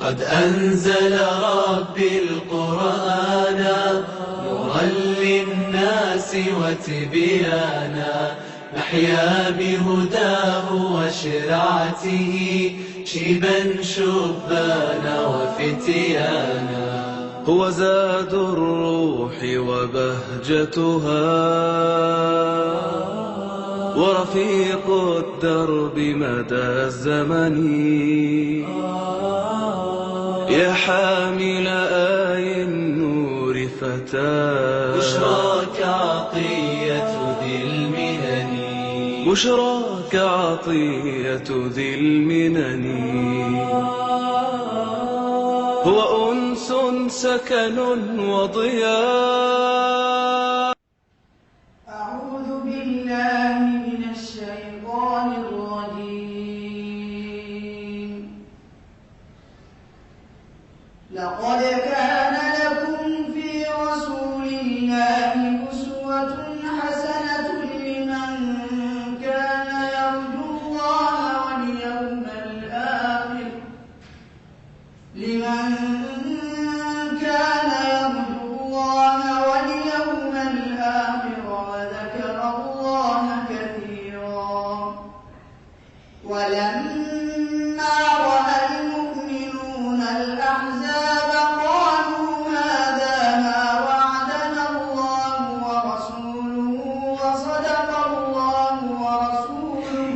قد أنزل ربي القرآن نورا للناس وتبيانا، نحيا بهداه وشرعته شيبا شبانا وفتيانا. هو زاد الروح وبهجتها ورفيق الدرب مدى الزمن، يا حامل آي النور فتاة بشراك عطية ذي المنن، بشراك عطية ذي المنن. هو أنس سكن وضياء. أعوذ بالله من الشيطان الرجيم. لقد كان لكم في رسول الله أسوة حسنة لمن كان يرجو الله واليوم الآخر، وذكر الله كثيرا. ولما رأى المؤمنون الأحزاب قالوا هذا ما وعدنا الله ورسوله وصدق الله ورسوله،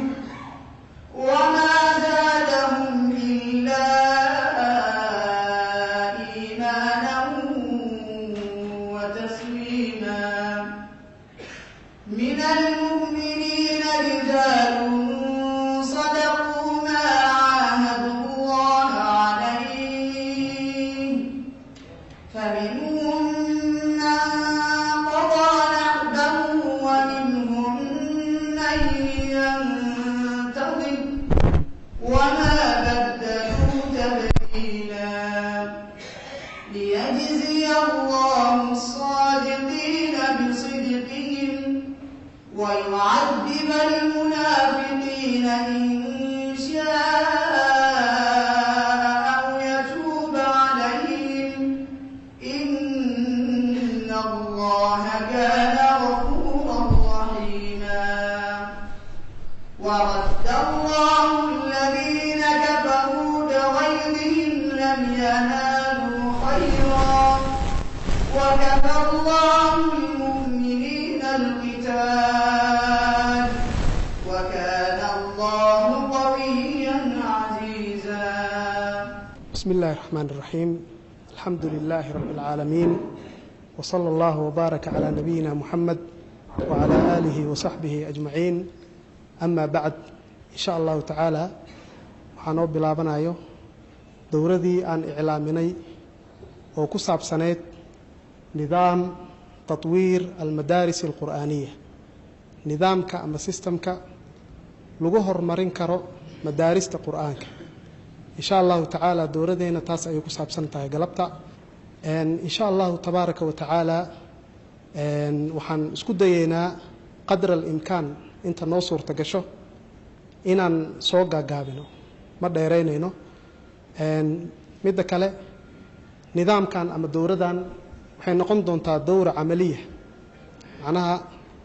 وما زادهم إلا إيمانا وتسليما. من المؤمنين رجال صدقوا ما عاهدوا الله عليه، فمنهم من قضى نحبه ومنهم من ينتظر وما بدلوا تبديلا. ليجزي الله الصادقين بصدقهم ويعذب المنافقين إن شاء أو يتوب عليهم، إن الله كان غفورا رحيما. ورد الله الذين كفروا بغيظهم لم ينالوا خيرا، وكفى الله المؤمنين القتال، وكان الله قويا عزيزا. بسم الله الرحمن الرحيم. الحمد لله رب العالمين، وصلى الله وبارك على نبينا محمد وعلى آله وصحبه أجمعين. أما بعد، إن شاء الله تعالى waxaan oo bilaabanayo dowradii aan iclaaminay oo ku saabsaneyd nidaam tatwiir almadaaris alqur'aaniya, nidaamka ama sistamka lagu horumarin karo madaarista qur'aanka. إن شاء الله تعالى dowradeena taas ayay ku saabsan tahay galabta. إن شاء الله تبارك وتعالى waxaan isku dayeynaa qadra الإمكان inta noo suurta gasho inaan soo gaagaabino, ma dheeraynayno. midda kale, nidaamkan ama dowradan waxay noqon doontaa dowra camaliya, macnaha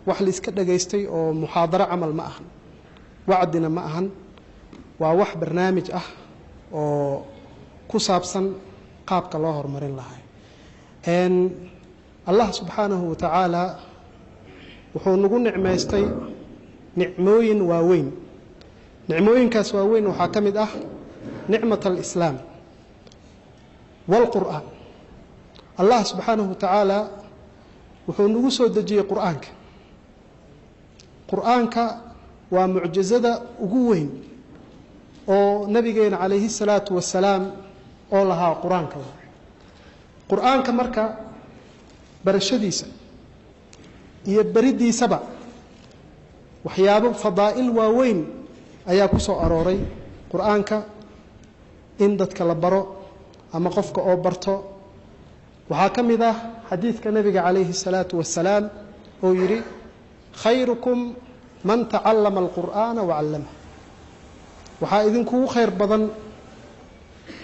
wax la iska dhageystay oo muxaadaro camal ma ahan, wacdina ma ahan, waa wax barnaamij ah oo ku saabsan qaabka loo horumarin lahaa. Allah subxaanahu wa tacaala wuxuu nagu nicmaystay nicmooyin waaweyn. nicmooyinkaas waaweyn waxaa ka mid ah nicmat alislaam waalqur'aan. allah subxaanahu wa tacaala wuxuu nagu soo dejiyey qur'aanka. qur'aanka waa mucjizada ugu weyn oo nabigeena calayhi salaatu wasalaam oo lahaa qur-aanka. qur'aanka marka barashadiisa iyo baridiisaba waxyaabo fadaa'il waaweyn ayaa ku soo arooray. qur'aanka in dadka la baro ama qofka oo barto waxaa ka mid ah xadiidka nabiga calayhi salaatu wasalaam oo yidhi khayrukum man tacallama alqur'aana wacallama. waxaa idinkugu khayr badan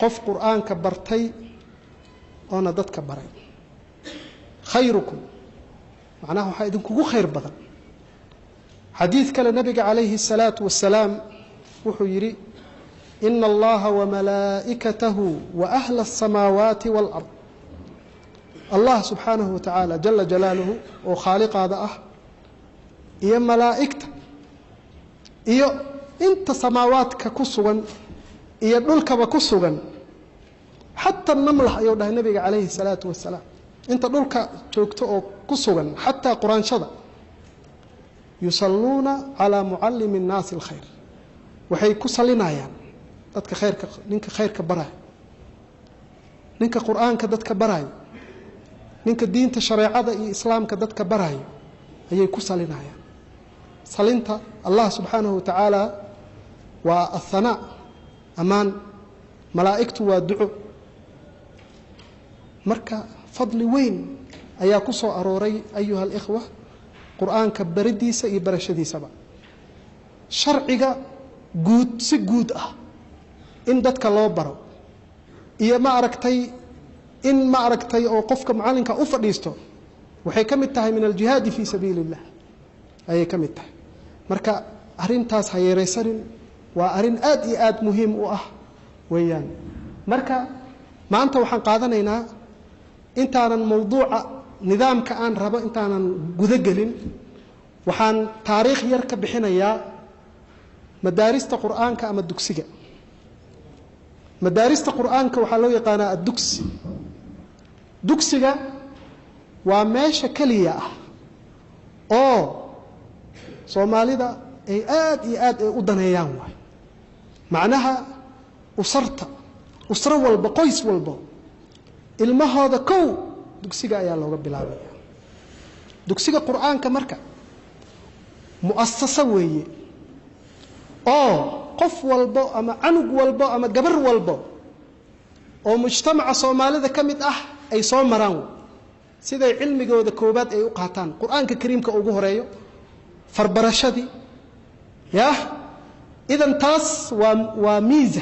qof qur'aanka bartay oona dadka baray khayrukum macnaha waxa idinkugu khayr badan xadiis kale nabiga calayhi salaatu wasalaam wuxuu yiri inna allaha wa malaa'ikatahu wa ahla as-samawati wal ard allah subhanahu wa ta'ala jalla jalaluhu oo khaliqada ah iyo malaa'ikta iyo inta samaawaadka ku sugan iyo dhulkaba ku sugan hatta namlah ayuu dhahay nabiga calayhi salaatu wasalaam inta dhulka joogto oo ku sugan hatta quraanshada yusalluna ala muallimi an-nas al-khayr waxay ku salinayaan dadka khayrka ninka khayrka baray ninka quraanka dadka baray ninka diinta shariicada iyo islaamka dadka baray ayay ku salinayaan salinta allah subhanahu wa ta'ala wa athana aman malaa'iktu wa du'u marka fadli weyn ayaa ku soo arooray ayuha al-ikhwa quraanka baridiisa iyo barashadiisaba sharciga guud si guud ah in dadka loo baro iyo ma aragtay oo qofka macallinka u fadhiisto waxay kamid tahay min al-jihad fi sabilillah ayay kamid tahay marka arintaas hayeeraysanin waa arin aad iyo aad muhiim u ah weeyaan marka maanta waxaan qaadanaynaa intaanan mawduuca nidaamka aan rabo intaanan guda gelin waxaan taariikh yar ka bixinayaa madaarista quraanka ama dugsiga madaarista quraanka waxa loo yaqaanaa ad-dugsi dugsiga waa meesha kaliya ah oo Soomaalida ay aad iyo aad u daneeyaan way macnaha usra walba qoys walba ilmahooda kow dugsiga ayaa looga bilaabaya dugsiga quraanka marka muassasa weeye oo qof walba ama anug walba ama gabar walba oo mujtamaca Soomaalida kamid ah ay soo maraan siday cilmigooda koobaad ay u qaataan quraanka kariimka ugu horeeyo farbarashadii idan taas waa miiza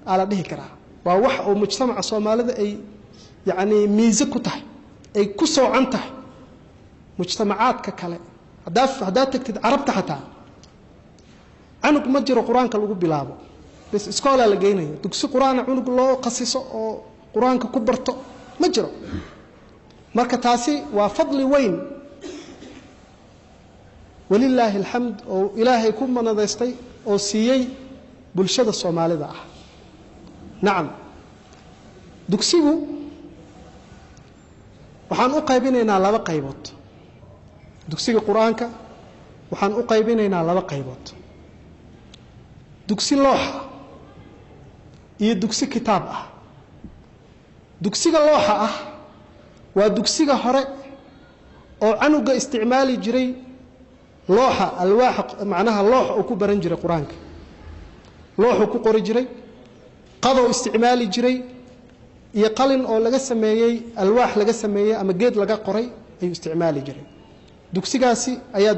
ala dhihi karaa waa wax oo mujtamaca Soomaalida ay yaani miiza ku tahay ay ku soocan tahay mujtamacaadka kale hadaa tagtid carabta xataa anug ma jiro quraanka lagu bilaabo bas iskoola la geynayo dugsi quraan anug loo qasiso oo quraanka ku barto ma jiro marka taasi waa fadli weyn walillahi alhamd oo ilaahay ku manadeystay oo siiyay bulshada Soomaalida ah nacam dugsigu waxaan u qaybinaynaa laba qaybood dugsiga quraanka waxaan u qaybinaynaa laba qaybood dugsi looxa iyo dugsi kitaab ah dugsiga looxa ah waa dugsiga hore oo anuga isticmaali jiray looxa alwaax macnaha loox oo ku baran jiray quraanka loox ku qori jiray qado isticmaali jiray iyo qalin oo laga sameeyay alwaax laga sameeyay ama geed laga qoray ay isticmaali jiray dugsigaasi ayaa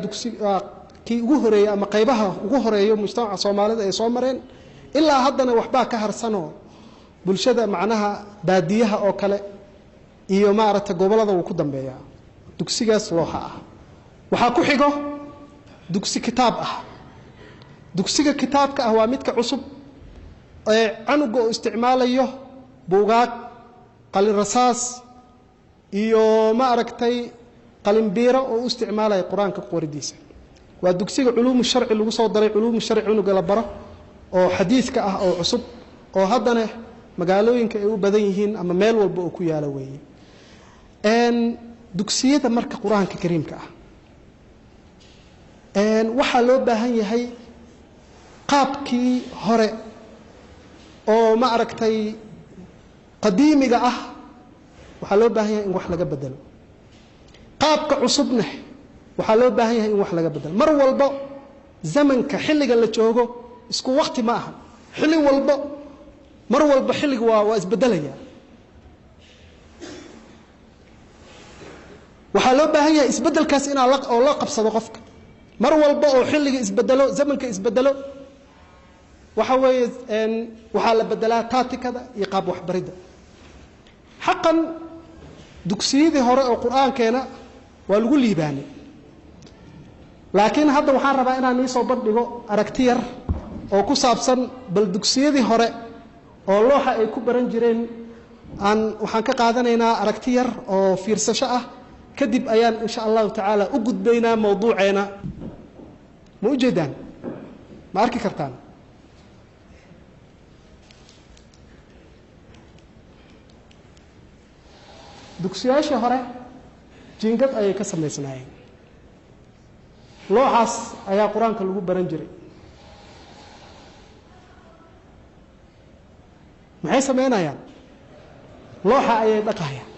kii ugu horeeyay ama qaybaha ugu horeeyo mujtamaca Soomaalida ay soo mareen ilaa haddana waxba ka harsano bulshada macnaha baadiyaha oo kale iyo maarata gobolada uu ku dambeeya dugsigaas looxa ah waxa ku xigo dugsi kitaab ah dugsiga kitaabka ah waa midka cusub ee anuga isticmaalayo buugaag qalin rasaas iyo ma aragtay qalin biiro oo isticmaalay quraanka qoridiisa waa dugsiga culuum sharci lagu soo daray culuum sharci unuga la baro oo xadiiska ah oo cusub oo haddana magaalooyinka ay u badan yihiin ama meel walba oo ku yaala weeye dugsiyada marka quraanka kariimka ah waxa loo baahan yahay qaabkii hore oo ma aragtay qadiimiga ah waxa loo baahan yahay in wax laga bedelo qaabka cusubna waxa loo baahan yahay in wax laga bedelo mar walba zamanka xilliga la joogo isku waqti ma aha xilli walba mar walba xilliga waa isbedelaya waxa loo baahan yahay isbedelkaas in la qabsado qofka mar walba oo xilliga isbedelo zamanka isbedelo waxa weeye waxaa la bedelaa taatikada iyo qaab waxbaridda xaqan dugsiyadii hore oo qur-aankeena waa lagu liibaanay laakiin hadda waxaan rabaa inaan ii soo bandhigo aragti yar oo ku saabsan bal dugsiyadii hore oo looxa ay ku baran jireen waxaan ka qaadanaynaa aragti yar oo fiirsasho ah kadib ayaan insha allahu tacaala u gudbaynaa mawduuceena ma u jeedaan ma arki kartaan dugsiyaashii hore jiingad ayay ka samaysnaayeen looxaas ayaa qur-aanka lagu baran jiray maxay samaynayaan looxa ayay dhaqayaan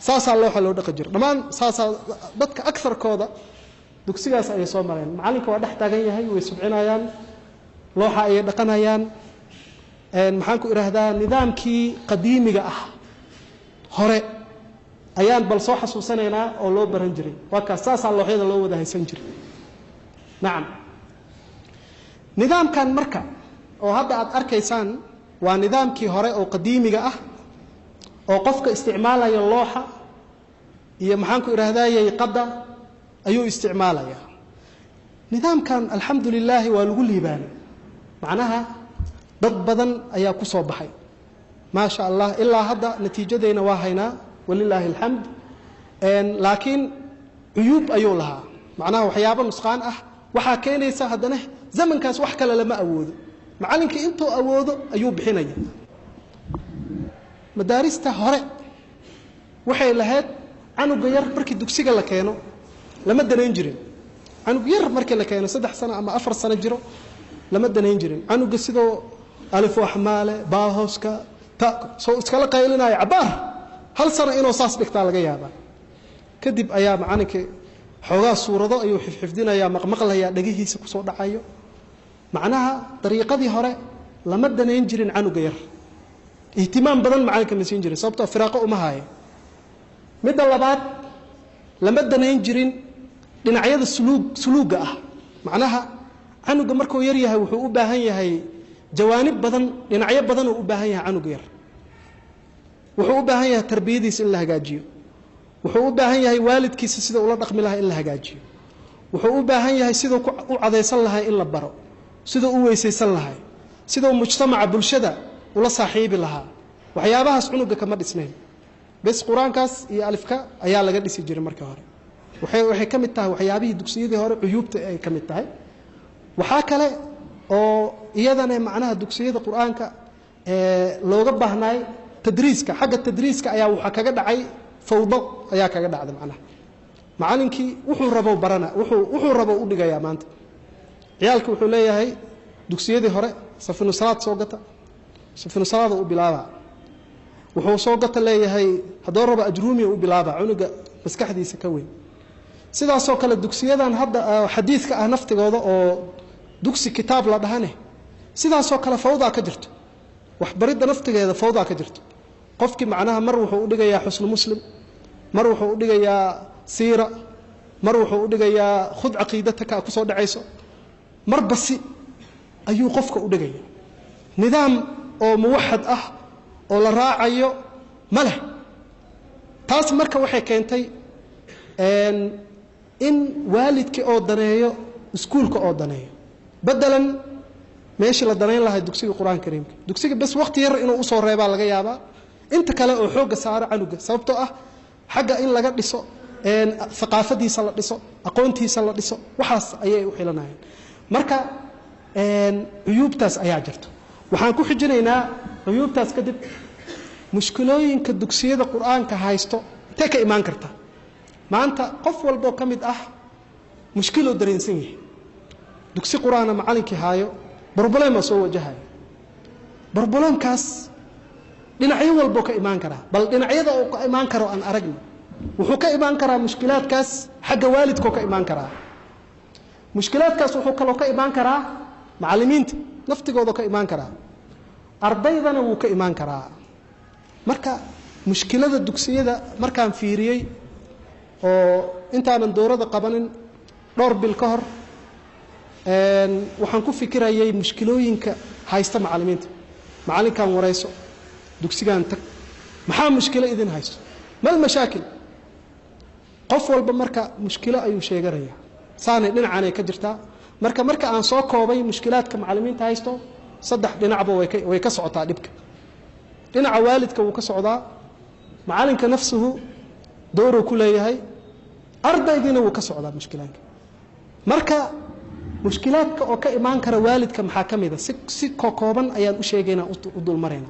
saasaa looxa loo dhaqi jiro dhammaan saasaa dadka agarkooda dugsigaas ayay soo mareen macallinka waa dhex taagan yahay way subcinayaan looxa ayay dhaqanayaan maxaan ku idhaahdaa nidaamkii qadiimiga ah hore ayaan bal soo xasuusanaynaa oo loo baran jiray waa kaas saasaa looxyada loo wada haysan jiray nacam nidaamkan marka oo hadda aad arkaysaan waa nidaamkii hore oo qadiimiga ah oo qofka isticmaalaya looxa iyo maxaan ku idhaahdayay qadda ayuu isticmaalaya nidaamkan alxamdu lilaahi waa lagu liibaanay macnaha dad badan ayaa ku soo baxay maa sha allah ilaa hadda natiijadeyna waa haynaa walilaahi alxamd laakiin cuyuub ayuu lahaa macnaha waxyaabo nusqaan ah waxaa keenaysa haddana zamankaas wax kale lama awoodo macallinkii intuu awoodo ayuu bixinaya madaarista hore waxay lahayd canuga yar markii dugsiga la keeno lama danayn jirin canug yar markii la keeno 3 sano ama 4 sano jiro lama danayn jirin canuga sidoo alif waxmaale baahoska ta soo iskala qaylinaya cabaar hal sano inuu saas dhigtaa laga yaabaa kadib ayaa macallinkii xoogaa suurado ayuu xifdinayaa maqmaqlayaa dhagihiisa ku soo dhacayo macnaha dariiqadii hore lama danayn jirin canuga yar ihtimaam badan macallinka ma siin jirin sababtoo firaaqo uma haayo midda labaad lama danayn jirin dhinacyada suluuga ah macnaha canuga markuu yar yahay wuxuu u baahan yahay jawaanib badan dhinacyo badan uu u baahan yahay canuga yar wuxuu u baahan yahay tarbiyadiisa in la hagaajiyo wuxuu u baahan yahay waalidkiisa sida ula dhaqmi lahaa in la hagaajiyo wuxuu u baahan yahay sidoo u cadaysan lahaa in la baro sidoo u weysaysan lahaa sidoo mujtamaca bulshada ula saaxiibi lahaa waxyaabahaas cunuga kama dhisnayn bas quraankaas iyo alifka ayaa laga dhisi jiray markii hore waxay ka mid tahay waxyaabihii dugsiyadii hore cuyuubta ay ka mid tahay waxa kale oo iyadana macnaha dugsiyada quraanka looga baahnay tadriiska xagga tadriiska ayaa waxa kaga dhacay fawdo ayaa kaga dhacday macnaha macallinkii wuxuu rabo barana wuxuu rabo u dhigaya maanta ciyaalku wuxuu leeyahay dugsiyadii hore safinu salaad soo gata safinu salaada u bilaaba wuxuu soo gata leeyahay hadoo rabo ajruumi u bilaaba cunuga maskaxdiisa ka weyn sidaas oo kale dugsiyadan hadda xadiiska ah naftigooda oo dugsi kitaab la dhahane sidaas oo kale fawda ka jirto wax baridda naftigeeda fawda ka jirto qofkii macnaha mar wuxuu u dhigayaa xusnu muslim mar wuxuu u dhigayaa siira mar wuxuu u dhigayaa khud aqiidataka ku soo dhacayso mar basi ayuu qofka u dhigayaa nidaam oo muwaxad ah oo la raacayo male taas marka waxay keentay in waalidkii oo daneeyo iskuulka oo daneeyo badalan meeshii la danayn lahaa dugsiga quraanka kariimka dugsiga bas waqti yar inuu u soo reebaa laga yaabaa inta kale oo xooga saara canuga sababtoo ah xagga in laga dhiso thaqaafadiisa la dhiso aqoontiisa la dhiso waxaas ayay u xilanayeen marka cuyuubtaas ayaa jirto waxaan ku xijinaynaa cuyuubtaas kadib mushkilooyinka dugsiyada quraanka haysto intee ka imaan karta maanta qof walba oo kamid ah mushkilo dareensan yahay dugsi quraana macallinkii haayo problem soo wajahay problemkaas dhinacyo walba ka imaan kara bal dhinacyada oo ka imaan karo aan aragno wuxuu ka imaan karaa mushkilaadkaas xagga waalidka ka imaan karaa mushkilaadkaas wuxuu kaloo ka imaan karaa macallimiinta naftigooda ka imaan karaa ardaydana wuu ka imaan karaa marka mushkilada dugsiyada markaan fiiriyay oo intaanan doorada qabanin dhowr bil ka hor waxaan ku fikirayay mushkilooyinka haysta macallimiinta macallinkan warayso dugsigan tag maxaa mushkilo idin haysto mal mashaakil qof walba marka mushkilo ayuu sheeganaya saanay dhinacan ay ka jirtaa marka aan soo koobay mushkilaadka macallimiinta haysto saddex dhinacba way ka socotaa dhibka dhinaca waalidka wuu ka socdaa macallinka nafsuhu dooruu ku leeyahay ardaydiina wuu ka socdaa mushkilaadka marka mushkilaadka oo ka imaan kara waalidka maxaa ka mid ah si kooban ayaan u sheegaynaa u dulmarayna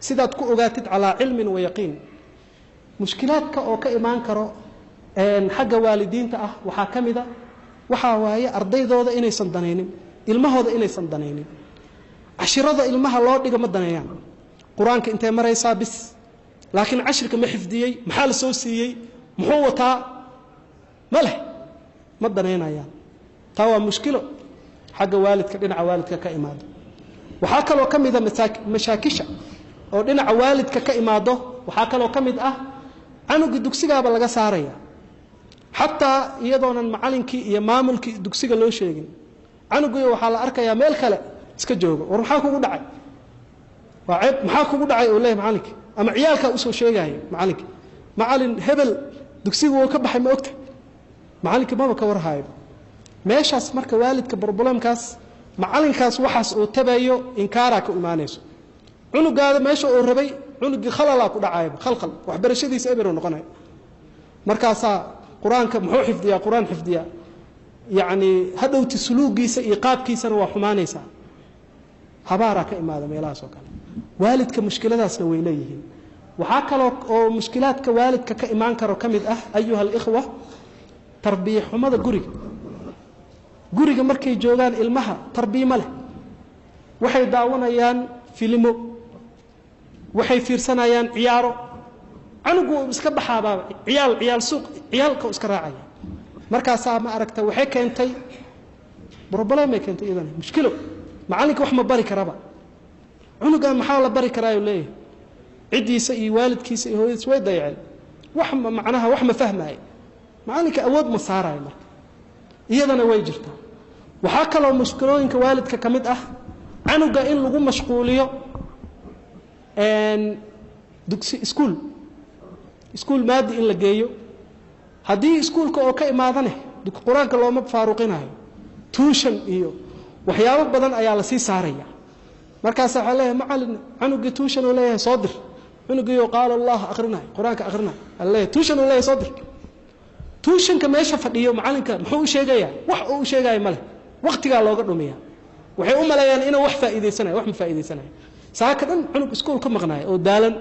sidaad ku ogaatid calaa cilmin wa yaqiin mushkilaadka oo ka imaan karo xagga waalidiinta ah waxaa ka mid ah waxaa waaye ardaydooda inaysan danaynin ilmahooda inaysan danaynin cashirada ilmaha loo dhiga ma daneeyaan qur-aanka intay maraysaa bis laakiin cashirka ma xifdiyey maxaa la soo siiyey muxuu wataa ma leh ma daneynayaan taa waa mushkilo xagga waalidka dhinaca waalidka ka imaado waxaa kaloo ka mid ah mashaakisha oo dhinaca waalidka ka imaado waxaa kaloo ka mid ah canugi dugsigaaba laga saaraya xataa iyadoonan macallinkii iyo maamulkii dugsiga loo sheegin canugiyo waxaa la arkayaa meel kale iska joogo war maxaa kugu dhacay waa ceeb maxaa kugu dhacay oo leeyahay macallinka ama ciyaalka u soo sheegaya macallinka macallin hebel dugsiga wuu ka baxay ma ogta macallinka maba ka warhayo meeshaas marka waalidka problemkaas macallinkaas waxaas uu tabayo inkaara ka imaanayso cunugaada meesha uu rabay cunugii khalala ku dhacay khalkhal waxbarashadiisa eber noqonay markaasa quraanka muxuu xifdiyaa quraan xifdiyaa yaani hadawti suluugiisa iyo qaabkiisana waa xumaanaysa habaara ka imaada meelahaas oo kale waalidka mushkiladaasna way leeyihiin waxa kale oo mushkilaadka waalidka ka imaan karo kamid ah ayuha al-ikhwa tarbiya xumada guriga markay joogaan ilmaha tarbiya ma leh waxay daawanayaan filimo waxay fiirsanayaan ciyaaro canugu iska baxaaba ciyaal suuq ciyaalka iska raacaya markaas ma aragta waxay keentay problem ay keentay idan mushkilo macallinka wax ma bari karaba cunuga maxaa la bari karaayo leeyahay cidiisa iyo waalidkiisa iyo hooyadiisa way dayaceen wax macnaha wax ma fahmay macallinka awood ma saarayo marka iyadana way jirtaa waxa kale oo mushkilooyinka waalidka kamid ah canuga in lagu mashquuliyo dugsi iskuul maadi in la geeyo haddii iskuulka oo ka imaadane quraanka looma faaruqinayo tuushan iyo waxyaabo badan ayaa la sii saaraya markaas waxa leeyahay macallin canuga tuushan oo leeyahay soo dir cunugiyo qaal Allah aqrinayo quraanka aqrinayo Allah tuushan oo leeyahay soo dir tuushanka meesha fadhiyo macallinka muxuu u sheegayaa wax uu sheegay male waqtiga looga dhumiyaa waxay u maleeyaan inuu wax faa'iideysanayo wax ma faa'iideysanayo saaka dhan cunug iskuul ka maqnaay oo daalan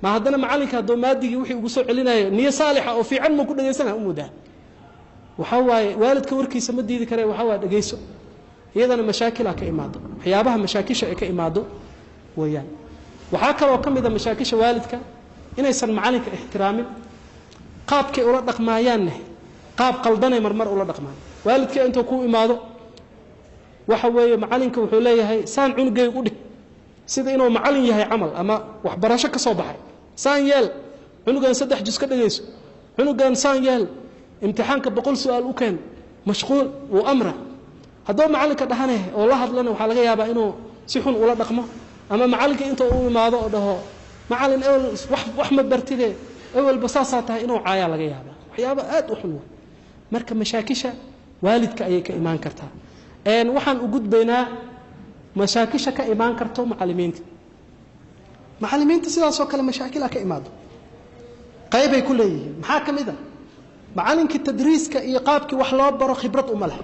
ma hadana macallinka doomaadigi wixii ugu soo celinayo niyo saalixa oo fiican ma ku dhageysanayo umudaa waxa waaye waalidka warkiisa ma diidi kare waxa waa dhageyso iyadana mashaakil ka imaado waxyaabaha mashaakisha ay ka imaado wayaan waxa kale oo kamid ah mashaakisha waalidka inaysan macallinka ixtiraamin qaabkay ula dhaqmaayaan qaab qaldanay marmar ula dhaqmaan waalidka intuu ku imaado waxa weeye macallinka wuxuu leeyahay saan cunugay u dhig sida inuu macallin yahay amal ama wax barasho ka soo baxay saan yeel cunugan 3 juz ka dhageyso cunugan saan yeel imtixaanka 100 su'aal u keen mashquul oo amra hadoo macallinka dhahanay oo la hadlana waxa laga yaabaa inuu si xun ula dhaqmo ama macallinka inta uu imaado oo dhaho macallin wax ma bartide awal basaasa tahay inuu caaya laga yaabaa waxyaabo aad u xun marka mashaakisha waalidka ayay ka imaan kartaa waxaan u gudbaynaa mashaakisha ka imaan karto macallimiinta sidaas oo kale mashaakil ka imaado qayb ay ku leeyihiin maxaa kamid ah macallinka tadriiska iyo qaabkii wax loo baro khibrad uma leh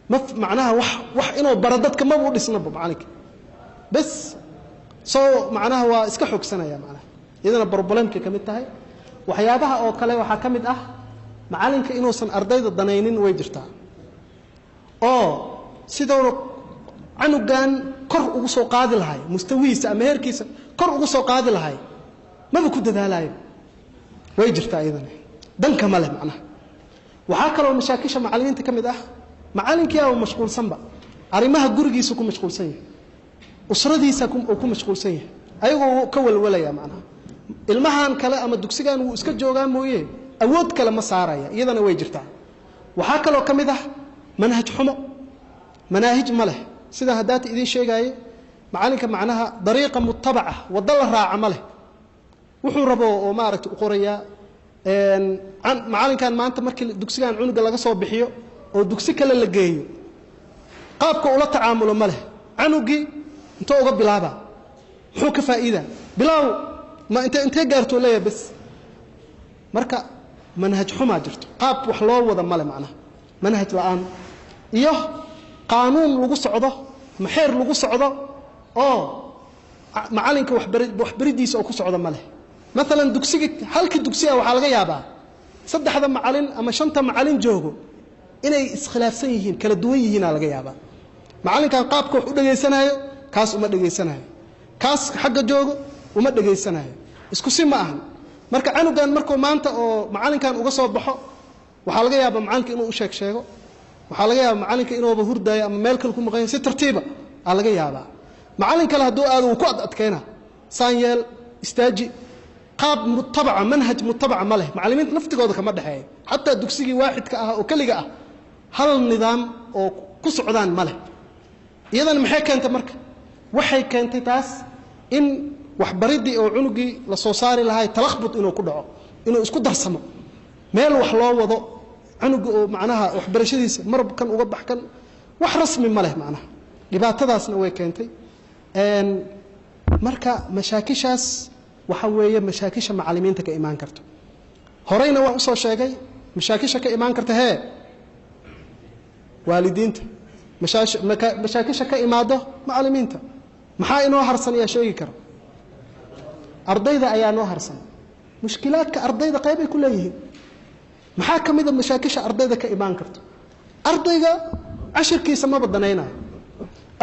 macnaha wax inuu baro dadka ma uu dhisnaba macallinka bas soo macnaha waa iska xogsanaya macnaha idana problemka kamid tahay waxyaabaha oo kale waxa kamid ah macallinka inuusan ardayda danaynin way jirtaa oo sidoo canugan kor ugu soo qaadi lahay mustawiisa ama heerkiisa kor ugu soo qaadi lahay ma ku dadaalayo way jirtaa idan danka ma leh macnaha waxa kale oo mashaakisha macallimiinta kamid ah macallinkii oo mashquulsanba arimaha gurigiisa ku mashquulsan yahay usradiisa ku mashquulsan yahay ayagoo ka walwalaya macnaha ilmahan kale ama dugsigan uu iska joogaa mooyee awood kale ma saaraya iyadana way jirtaa waxa kale oo kamid ah manhaj xumo manahij ma leh sida hadaati idin sheegay macalinka macnaha dariiqa muttabaca wada la raaca ma leh wuxuu rabo oo ma aragtay u qoraya macalinkan maanta markii dugsigan cunuga laga soo bixiyo oo dugsi kale la geeyo qaabka ula tacaamulo ma leh canugi inta uga bilaaba muxuu ka faa'iida bilaaw ma inta gaarto leeyahay bas marka manhaj xuma jirto qaab wax loo wada male macnaha manhaj la'aan iyo qaanuun lagu socdo maxeer lagu socdo oo macalinka waxbaridiisa oo ku socdo male مثلا dugsiga halkii dugsiga waxa laga yaabaa saddexda macalin ama shanta macalin joogo inay iskhilaafsan yihiin kala duwan yihiin laga yaabaa macalinkan qaabka wax u dhageysanayo kaas uma dhageysanayo kaas xagga joogo uma dhageysanayo isku si ma ahan marka canugan markuu maanta oo macalinkan uga soo baxo waxa laga yaabaa macalinka inuu u sheego waxa laga yaabaa macalinka inuu hurdaayo ama meel kale ku maqan si tartiiba laga yaabaa macalin kale haduu aad uu ku adkeena saanyeel istaaji qaab muttabaca manhaj muttabaca ma leh macallimiinta naftigooda kama dhaxeeyo hatta dugsigii waaxidka ah oo kaliga ah hal nidaam oo ku socdaan ma leh iyadan maxay keentay marka waxay keentay taas in waxbaridii oo cunugii la soo saari lahay talakhbut inuu ku dhaco inuu isku darsamo meel wax loo wado cunuga oo macnaha waxbarashadiisa markan uga baxkan wax rasmi ma leh macnaha dhibaatadaasna way keentay marka mashaakishaas waxa weeye mashaakisha macallimiinta ka imaan karto horeyna waan u soo sheegay mashaakisha ka imaan karta waalidiinta mashaakisha ka imaado macallimiinta maxaa inoo harsan ayaa sheegi kara ardayda ayaa noo harsan mushkilaadka ardayda qayb ay ku leeyihiin maxaa kamid ah mashaakisha ardayda ka imaan karto ardayga cashirkiisa ma badanaynayo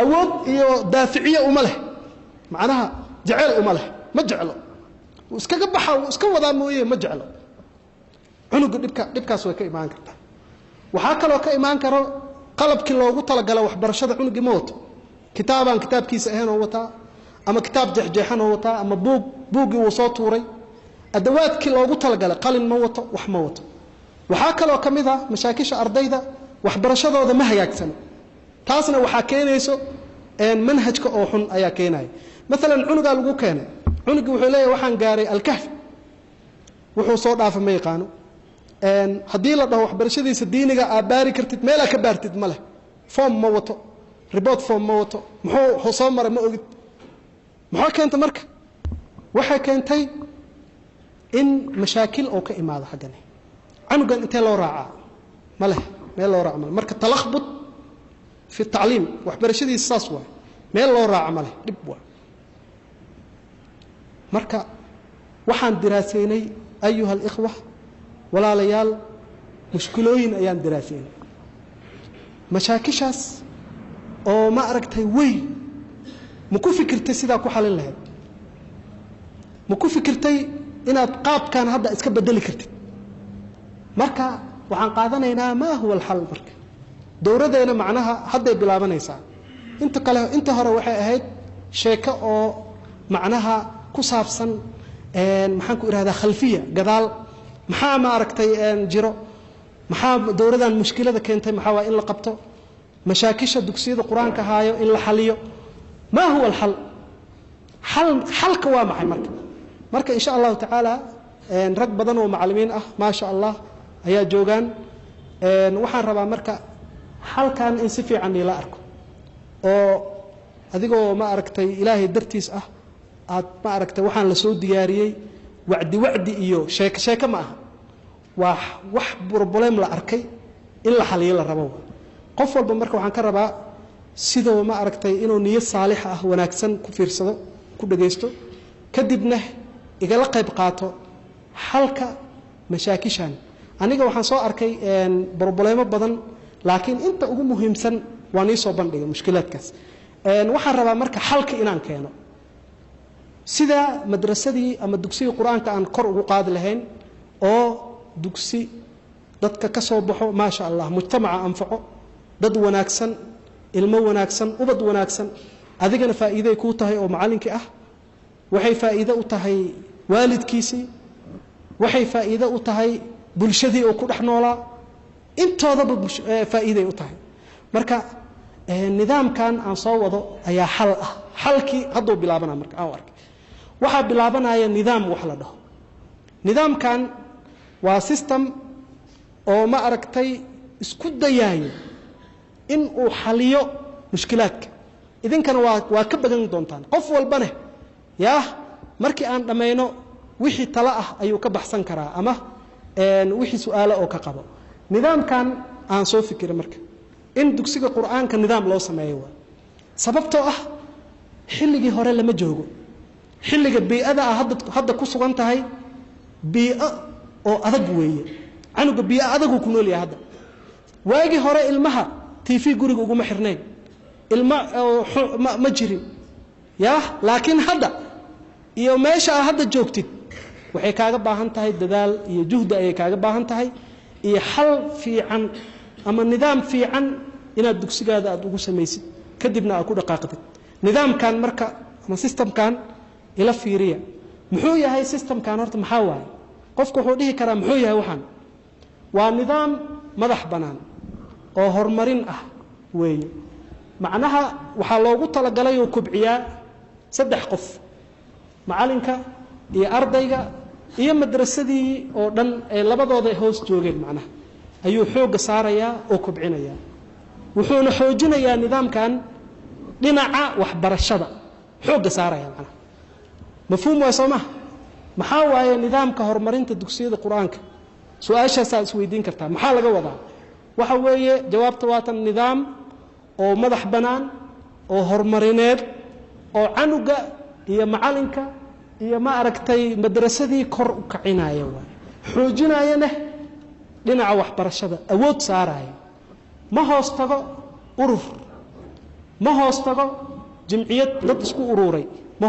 awood iyo daaficiye uma leh macnaha jacayl uma leh ma jeclo iskaga baxa iska wada mooyee ma jeclo cunuga dhibkaas way ka imaan kartaa waxa kale oo ka imaan karo qalabkii loogu talagala waxbarashada cunuga ma wato kitaabkiisa ahaan oo wata ama kitaab jeexjeexan oo wata ama buugi uu soo tuuray adawaadkii loogu talagalay qalin ma wato wax ma wato waxa kale oo kamid ah mashaakisha ardayda waxbarashadooda ma hagaagsan taasna waxa keenayso manhajka oo xun ayaa keenay مثلا cunuga lagu keenay cunugu wuxuu leeyahay waxaan gaaray alkahf wuxuu soo dhaafay ma yaqaano hadii la dhaho waxbarashadiisa diiniga baari kartid meel ka baartid ma leh form ma wato report form ma wato muxuu soo maray ma ogid maxaa keentay marka waxa keentay in mashaakil oo ka imaado xagani cunugan intee loo raacaa ma leh meel loo raaco marka talakhbut fi tacliim waxbarashadiisa saas waa meel loo raaco ma leh dib waa marka waxaan diraasaynay ayuha alikhwa walaalayaal mushkilooyin ayaan diraasaynay mashaakishaas oo ma aragtay way ma ku fikirtay sidaa ku xalin lahayd ma ku fikirtay inaad qaabkan hadda iska bedeli kartid marka waxaan qaadanaynaa ma huwa alxal marka dowradeena macnaha hadday bilaabanaysaa inta hore waxay ahayd sheeko oo macnaha ku saabsan maxaan ku iraahdaa khalfiya gadaal maxaa ma aragtay jiro maxaa dowradan mushkilada keentay maxaa waa in la qabto mashaakisha dugsiyada quraanka haayo in la xaliyo ma huwa alxal xalka waa maxay marka insha Allah taala rag badan oo macallimiin ah ma sha Allah ayaa joogan waxaan rabaa marka xalkan in si fiican ila arko oo adigoo ma aragtay ilaahay dartiis ah aad ma aragtay waxaan la soo diyaariyay wacdi iyo sheeko ma aha wax problem la arkay in la xaliyo la rabo qof walba marka waxaan ka rabaa sidoo ma aragtay inuu niyad saalix ah wanaagsan ku fiirsado ku dhageysto kadibna igala qayb qaato xalka mashaakishan aniga waxaan soo arkay problemo badan laakiin inta ugu muhiimsan waan soo bandhigay mushkilaadkaas waxaan rabaa marka xalka inaan keeno sida madrasadii ama dugsiga quraanka aan kor ugu qaad lahayn oo dugsi dadka ka soo baxo ma sha Allah mujtamaca anfaco dad wanaagsan ilmo wanaagsan ubad wanaagsan adigana faa'iido ku tahay oo macallinki ah waxay faa'iido u tahay waalidkiisi waxay faa'iido u tahay bulshadii oo ku dhaxnoolaa intooda faa'iido u tahay marka nidaamkan aan soo wado ayaa xal ah xalkii hadduu bilaabanaa marka aan arkay waxaa bilaabanaya nidaam wax la dhaho nidaamkan waa system oo ma aragtay isku dayayo in uu xaliyo mushkilaadka idinkana waa ka badan doontaan qof walbana yaa markii aan dhameeyno wixii tala ah ayuu ka baxsan karaa ama wixii su'aalo oo ka qabo nidaamkan aan soo fikiray marka in dugsiga quraanka nidaam loo sameeyo sababtoo ah xilligii hore lama joogo xilliga bi'ada hadda ku sugan tahay bi'a oo adag weeye anuga bi'a adag ku nool yahay hadda waagi hore ilmaha TV guriga ugu ma xirneen ilma ma jirin yaa laakiin hadda iyo meesha hadda joogtid waxay kaaga baahan tahay dadaal iyo juhdi ay kaaga baahan tahay iyo xal fiican ama nidaam fiican inaad dugsigaada aad ugu sameeysid kadibna aad ku dhaqaaqdid nidaamkan marka ama systemkan ila fiiriya muxuu yahay systemkan horta maxaa waay qofku wuxuu dhihi karaa muxuu yahay waxan waa nidaam madax banaan oo horumarin ah weeye macnaha waxa loogu talagalay oo kubciyaa saddex qof macalinka iyo ardayga iyo madrasadii oo dhan ay labadooda hoos joogeen macnaha ayuu xooga saaraya oo kubcinaya wuxuuna xoojinayaa nidaamkan dhinaca waxbarashada xooga saaraya macnaha mafhuum waa soo maxaa waaye nidaamka horumarinta dugsiyada quraanka su'aashaas aad isweydiin kartaa maxaa laga wadaa waxa weeye jawaabta waa tan nidaam oo madax banaan oo horumarineed oo canuga iyo macalinka iyo ma aragtay madrasadii kor u kacinaya waa xoojinayana dhinaca waxbarashada awood saaraya ma hoos tago urur ma hoos tago jamciyad dad isku ururay ma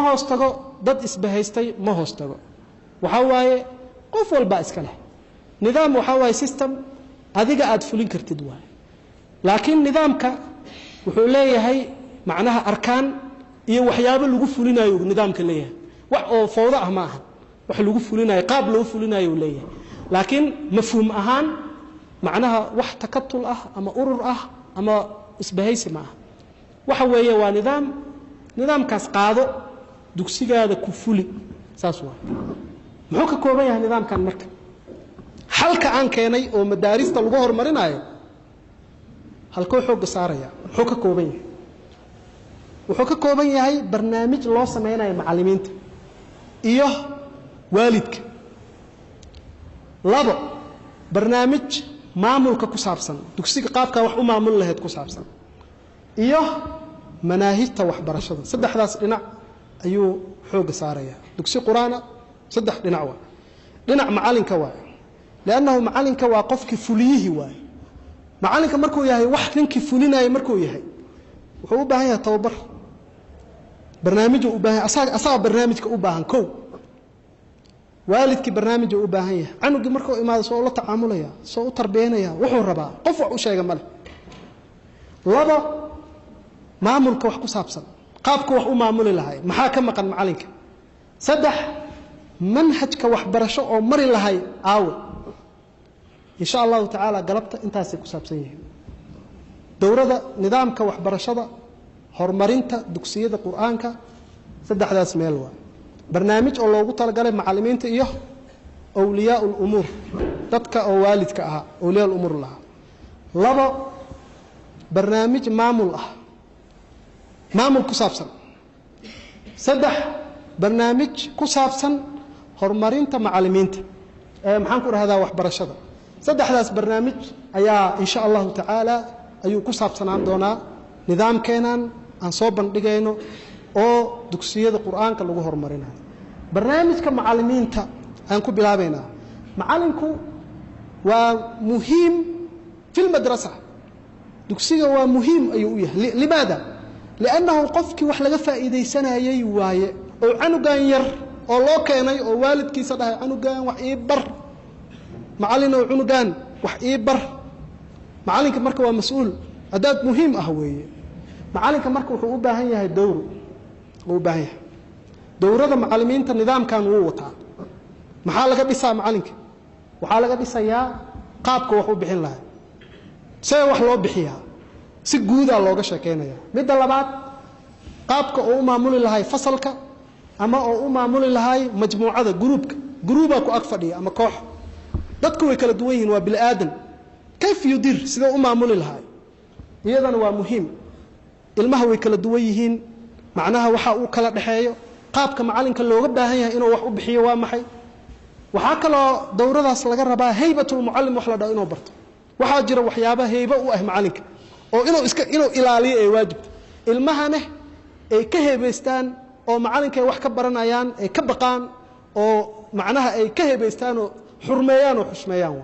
hoos tago dad isbahaystay ma hoos tago waxa waaye qof walba iska leh nidaam waxa waaye system adiga aad fulin kartid waa laakiin nidaamka wuxuu leeyahay macnaha arkaan iyo waxyaabo lagu fulinayo nidaamka leeyahay wax oo fawda ah ma aha wax lagu fulinayo qaab loo fulinayo leeyahay laakiin mafhuum ahaan macnaha wax takatul ah ama urur ah ama isbahaysi ma aha waxa weeye waa nidaamkaas qaado dugsigaada ku fuli saas waa muxuu ka kooban yahay nidaamkan marka halka aan keenay oo madaarista lagu horumarinayo halkoo xooga saaraya muxuu ka kooban yahay barnaamij loo sameeyay macallimiinta iyo waalidka labo barnaamij maamulka ku saabsan dugsiga qaabka wax u maamul lahayd ku saabsan iyo manaahijta waxbarashada saddexdaas dhinac ayuu xooga saaraya dugsi quraana saddex dhinac waa dhinac macalinka waa laanahu macalinka waa qofkii fuliyihi waa macalinka markuu yahay wax ninkii fulinayo markuu yahay wuxuu u baahan yahay tababar barnaamij u baahan asaga barnaamijka u baahan kow waalidkii barnaamij u baahan yahay canugi markuu imaado soo la tacaamulaya soo u tarbiyanaya wuxuu rabaa qof wax u sheega male laba maamulka wax ku saabsan qaabka wax u maamuli lahay maxaa ka maqan macalinka saddex manhajka waxbarasho oo mari lahay aawe insha Allah ta'ala galabta intaasay ku saabsan yihiin dowladda nidaamka waxbarashada horumarinta dugsiyada quraanka saddexdaas meel waa barnaamij oo loogu talagalay macallimiinta iyo awliyaa umur dadka oo waalidka ah awliyaa umur laha laba barnaamij maamul ku saabsan saddex barnaamij ku saabsan horumarinta macallimiinta maxaan ku rahdaa waxbarashada saddexdaas barnaamij ayaa insha Allah ta'ala ayuu ku saabsanaan doonaa nidaamkeenan aan soo bandhigayno oo dugsiyada quraanka lagu horumarinayo barnaamijka macallimiinta aan ku bilaabayna macallinku waa muhiim fil madrasa dugsiga waa muhiim ayuu yahay limaada لانه qofki wax laga faa'iideysanayay waaye oo canugan yar oo loo keenay oo waalidkiisa dhahay canugan wax ii bar macallin oo canugan wax ii bar macallinka marka waa mas'uul adaad muhiim ah weeye macallinka marka wuxuu u baahan yahay dowrada macallimiinta nidaamkan uu wataa maxaa laga dhisaa macallinka waxaa laga dhisayaa qaabka wax u bixin lahaa say wax loo bixiyaa si guudaa looga sheekeynaya midda labaad qaabka oo u maamuli lahay fasalka ama oo u maamuli lahay majmuucada gruuba ku ag fadhiya ama koox dadku way kala duwan yihiin waa bil aadan kayf yudir sida u maamuli lahay iyadana waa muhiim ilmaha way kala duwan yihiin macnaha waxa uu kala dhaxeeyo qaabka macalinka looga baahan yahay inuu wax u bixiyo waa maxay waxa kale dowradaas laga rabaa haybatul muallim wax la dhaw inuu barto waxa jira waxyaabo hayba u ah macalinka oo inuu ilaaliyo ay waajib ilmahana ay ka heebeystaan oo macalinka wax ka baranayaan ay ka baqaan oo macnaha ay ka heebeystaan oo xurmeeyaan oo xushmeeyaan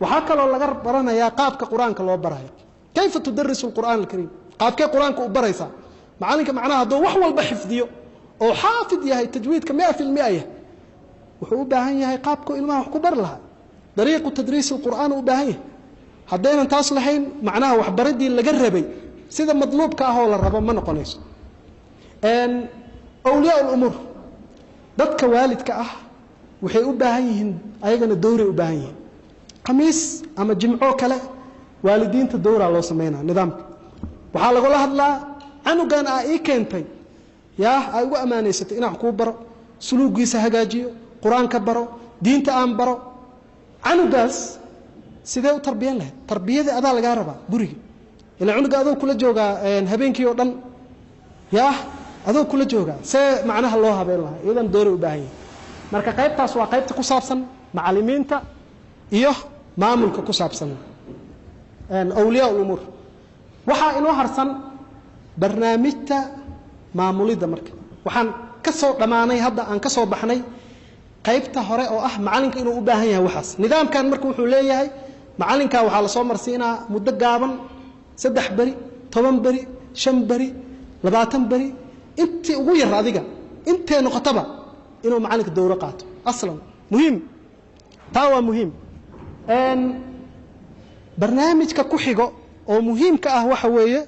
waxa kale laga baranayaa qaabka quraanka loo barayo kayfa tudarisu alquran alkarim qaabka quraanka u baraysa macalinka macnaha haduu wax walba xifdiyo oo xaafid yahay tajwiidka 100% wuxuu u baahan yahay qaabka ilmaha wax ku bar lahaa dariiqo tadriis alquran u baahan yahay haddaynan taas lahayn macnaha wax baradii laga rabay sida madluubka ah oo la rabo ma noqonayso awliyaa al-umur dadka waalidka ah waxay u baahan yihiin ayagana dowri u baahan yihiin khamiis ama jimco kale waalidiinta dowra loo sameeynaa nidaamka waxa lagu la hadlaa anugan ay keentay yaa ay ugu amaanaysatay inaan ku baro suluugiisa hagaajiyo quraanka baro diinta aan baro anugaas sidee u tarbiyan lahayd tarbiyada adaa laga rabaa guriga ilaa cunuga adoo kula jooga habeenkii oo dhan yaa adoo kula jooga see macnaha loo habeen lahaa iyadan doori u baahan yahay marka qaybtaas waa qaybta ku saabsan macallimiinta iyo maamulka ku saabsan awliyaa al-umur waxa inoo harsan barnaamijta maamulida marka waxaan ka soo dhamaanay hadda aan ka soo baxnay qaybta hore oo ah macalinka inuu u baahan yahay waxaas nidaamkan marka wuxuu leeyahay macalinka waxa la soo marsiinaa muddo gaaban 3 bari 10 bari 5 bari 20 bari intii ugu yar adiga intee noqotaba inuu macalinka dowro qaato aslan muhiim taa waa muhiim barnaamijka ku xigo oo muhiimka ah waxa weeye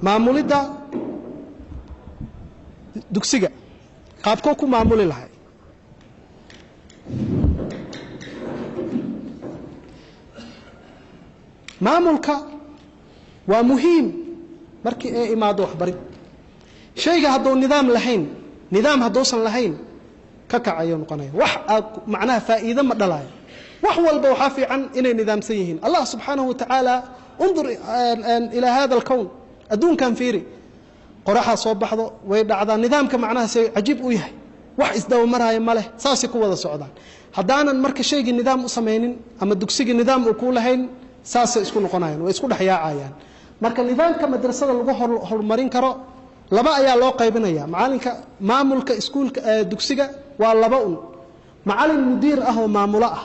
maamulida dugsiga qaabkoo ku maamuli lahay maamulka waa muhiim markii ay imaado waxbarid shayga hadduu nidaam lahayn nidaam hadduusan lahayn ka kacayo noqonaya wax macnaha faa'iido ma dhalayo wax walba waxa fiican inay nidaamsan yihiin allah subhanahu wa ta'ala انظر الى هذا الكون adduun kan fiiri qoraxa soo baxdo way dhacdaa nidaamka macnaha say ajiib u yahay wax isdaw maraya male saasi ku wada socdaan hadaanan marka shayga nidaam u sameeynin ama dugsiga nidaam u ku lahayn saasi isku noqonayaan way isku dhaxyaacayaan marka nidaamka madrasada lagu horumarin karo laba ayaa loo qaybinaya macalinka maamulka iskuulka dugsiga waa laba macalin mudiir ah oo maamulo ah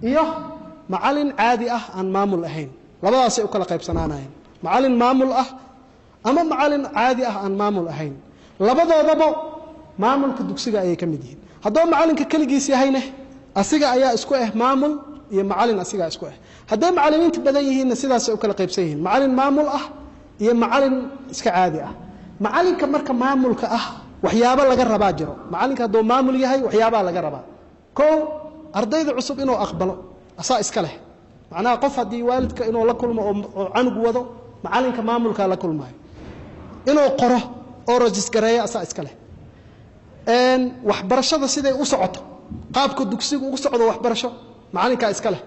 iyo macalin caadi ah aan maamul ahayn labadaas ay u kala qaybsanaanayaan macalin maamul ah ama macalin caadi ah aan maamul ahayn labadoodaba maamulka dugsiga ay ka mid yihiin haddii macalinka kaligiis yahayna asiga ayaa isku maamul iyo macalin asiga isku haddii macallimiinta badan yihiin sidaas ay u kala qaybsan yihiin macalin maamul ah iyo macalin iska caadi ah macalinka marka maamulka ah waxyaabo laga rabaa jiro macalinka haddii maamul yahay waxyaabo laga rabaa koo ardayda cusub inuu aqbalo asaa iska leh macnaha qof hadii waalidka inuu la kulmo oo canug wado macalinka maamulka la kulmaayo inuu qoro oo registereeyo asaa iska leh waxbarashada siday u socoto qaabka dugsigu ugu socdo waxbarasho macalinka iska leh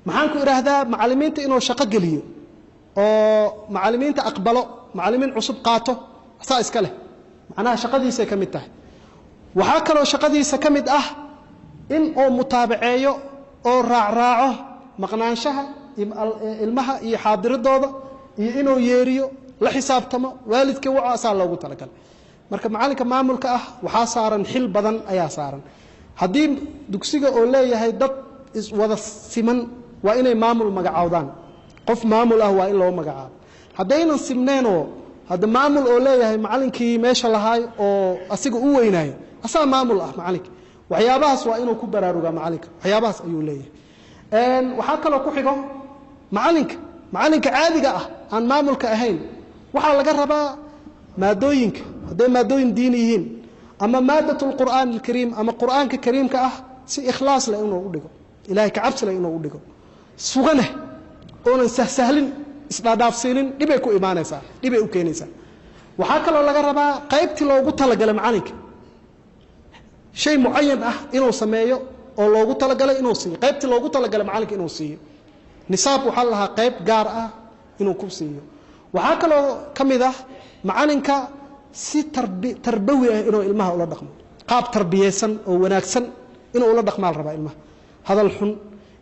maxaan ku iraahdaa macallimiinta inuu shaqo geliyo oo macallimiinta aqbalo macallimiin cusub qaato asaa iska leh macnaha shaqadiisa ka mid tahay waxa kale oo shaqadiisa ka mid ah in uu mutaabaceeyo oo raaco maqnaanshaha ilmaha iyo xaadiradooda iyo inuu yeeriyo la xisaabtamo waalidka waxa asaa loogu talagalay marka macalinka maamulka ah waxa saaran xil badan ayaa saaran hadii dugsiga oo leeyahay dad is wada siman waa inay maamul magacaawdaan qof maamul ah waa in loo magacaabo hadaynan simneeno hada maamul oo leeyahay macalinkii meesha lahaay oo asiga u weynaayo asaa maamul ah macalinka waxyaabahaas waa inuu ku baraaruga macalinka waxyaabahaas ayuu leeyahay waxa kale ku xigo macalinka caadiga ah aan maamulka ahayn waxa laga rabaa maadooyinka haday maadooyin diin yihiin ama maadatul quraan alkareem ama quraanka kareemka ah si ikhlaas la inuu u dhigo ilaahay ka cabsi la inuu u dhigo sugana oonan sahsahlin isdhaadhaafsiinin dhibay ku imaanaysaa dhibay u keenaysaa waxaa kaloo laga rabaa qaybtii loogu talagalay macalinka shay mucayan ah inuu sameeyo oo loogu talagalay inuu siiyo qaybtii loogu talagalay macalinka inuu siiyo nisaab waxaa lahaa qayb gaar ah inuu ku siiyo waxaa kaloo ka mid ah macalinka si tarbawi ah inuu ilmaha ula dhaqmo qaab tarbiyeysan oo wanaagsan inuu ula dhaqmaa la rabaa ilmaha hadal xun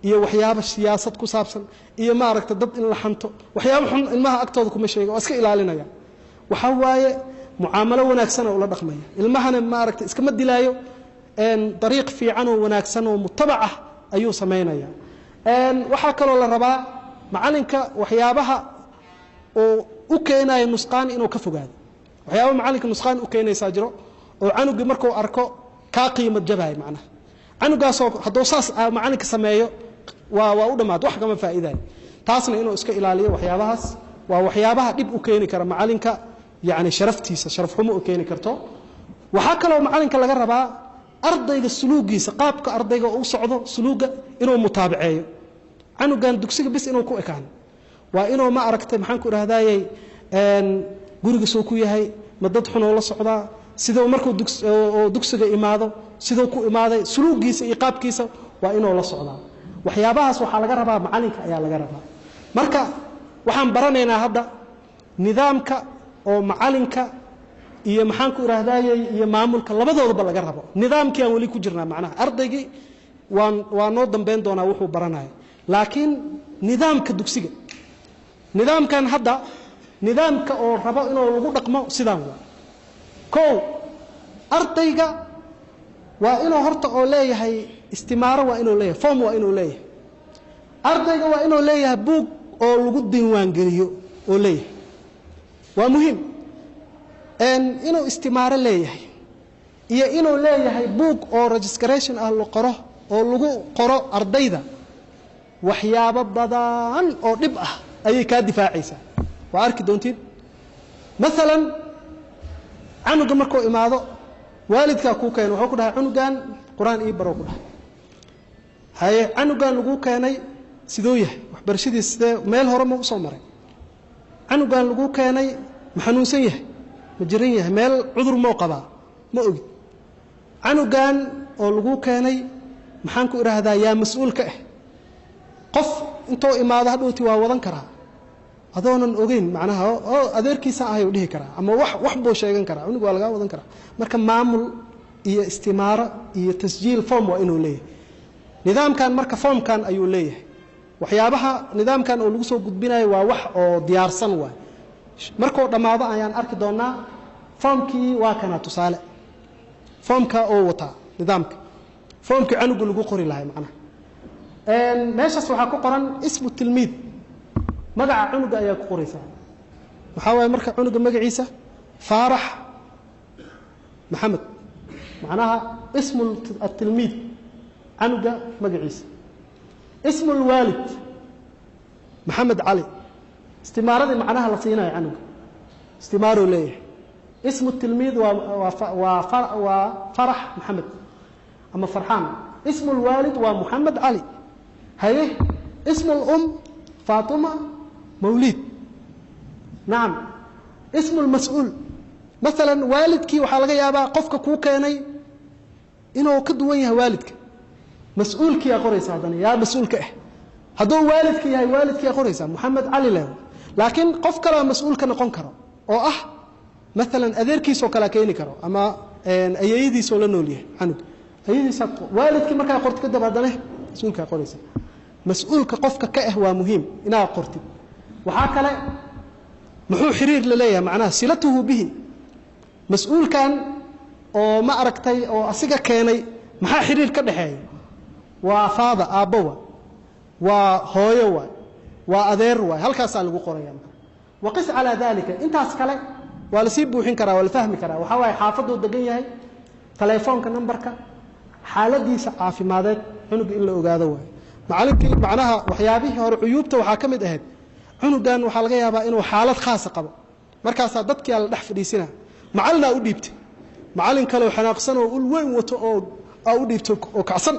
iyo waxyaabo siyaasad ku saabsan iyo maaragta dad in la xanto waxyaabo xun ilmaha agtooda kuma sheego iska ilaalinaya waxa waaye mucaamalo wanaagsan oo la dhaqmaya ilmahana maaragta iska ma dilaayo dariiq fiican oo wanaagsan oo mutabac ah ayuu sameynaya waxa kaloo la rabaa macalinka waxyaabaha oo u keenayo nusqaan inuu ka fogaado waxyaabo macalinka nusqaan u keenaysa jiro oo canugi markuu arko ka qiimad jabay macnaha canugaasoo hadduu saas macalinka sameeyo waa u dhamaad wax kama faa'iidayo taasna inuu iska ilaaliyo waxyaabahaas waa waxyaabaha dib u keeni kara macalinka yani sharaftiisa sharaf xumo u keeni karto waxa kaloo macalinka laga rabaa ardayga suluugiisa qaabka ardayga uu socdo suluuga inuu mutaabiceeyo canugan dugsiga bis inuu ku ekaan waa inuu ma aragtay maxaan ku raahdaayay guriga soo ku yahay ma dad xun oo la socdaa sidoo markuu dugsiga imaado sidoo ku imaaday suluugiisa iyo qaabkiisa waa inuu la socdaa waxyaabahaas waxa laga rabaa macalinka ayaa laga rabaa marka waxaan baranaynaa hadda nidaamka oo macalinka iyo maxaan ku raahdaayay iyo maamulka labadoodaba laga rabo nidaamkii aan wali ku jirnaa macnaha ardaygii waa noo dambeyn doonaa wuxuu baranayo laakiin nidaamka dugsiga nidaamkan hadda nidaamka oo rabo inuu lagu dhaqmo sidaan waa koow ardayga waa inuu horta oo leeyahay istimaaro waa inuu leeyahay form waa inuu leeyahay ardayga waa inuu leeyahay buug oo lagu diiwaan geliyo oo leeyahay waa muhiim inuu istimaaro leeyahay iyo inuu leeyahay buug oo registration ah la qoro oo lagu qoro ardayda waxyaabo badan oo dhib ah ayay ka difaacaysaa waa arki doontiin مثلا canuga markuu imaado waalidka ku keenay wuxuu ku dhahay canugan quraan ii baro ku dhahay haye canugan lagu keenay sidoo yahay waxbarashadiisa meel hore ma u soo maray canugan lagu keenay ma xanuunsan yahay ma jiran yahay meel cudur ma qaba ma ogi canugan oo lagu keenay maxaan ku iraahdaa yaa mas'uulka ah qof intoo imaado hadhooti waa wadan karaa adoonan ogeyn macnaha oo adeerkiisa ah ayuu dhihi karaa ama wax buu sheegan karaa anigu waa laga wadan karaa marka maamul iyo istimaara iyo tasjiil form waa inuu leeyahay nidaamkan marka formkan ayuu leeyahay waxyaabaha nidaamkan oo lagu soo gudbinayo waa wax oo diyaarsan waa markoo dhamaado ayaan arki doonaa formkii waa kana tusaale formka oo wata nidaamka formkii canugu lagu qori lahay macnaha meeshaas waxa ku qoran ismu tilmiid magaca canuga ayaa ku qoraysaa waxa way marka canuga magaciisa Faarax Maxamed macnaha ismu at-tilmiid canuga magaciisa ismu al-walid Maxamed Ali istimaaradii macnaha la siinayo canuga istimaaro leeyahay ismu at-tilmiid waa Farax Maxamed ama Farxaan ismu al-walid waa Maxamed Ali haye ismu al-um فاطمة مولد نعم اسم المسؤول مثلا والدك وحا لغا يابا قفكا كو كيني انو كدوان يها والدك مسؤولك يا قريسا هذا يا مسؤولك هذو والدك يا والدك يا قريسا محمد علي له لكن قفكا لا مسؤولك نقون كرو او مثلا اذيركيسو كلا كيني كرو اما اييديسو لا نوليه عنك اييديسا والدك marka qorto kadib hadana mas'uulka qoraysa مسؤولك قفك كأه ومهم إنها قرتي وحاكلا محو حرير لليه معناه صلته به مسؤول كان أو ما أركتي أو أسيقا كيني محا حرير كدحي وفاضة آبوة وهويوة وأذيروة هل كاسا لغو قرية وقس على ذلك انت أسكالي والسيبو حنكرا والفهم كرا وحاوي حافظه الدقية تليفونك نمبرك حالة دي سعافي ماذا عنق إلا أقاذوه macallinkii macnaha waxyaabihii hore cuyubta waxa kamid ahayd cunugan waxa laga yaabaa inuu xaalad khaas qabo markaas dadkii la dhax fadhiisina macallina u dhiibtay macallin kale oo xanaaqsan oo ul weyn wato oo u dhiibtay oo kacsan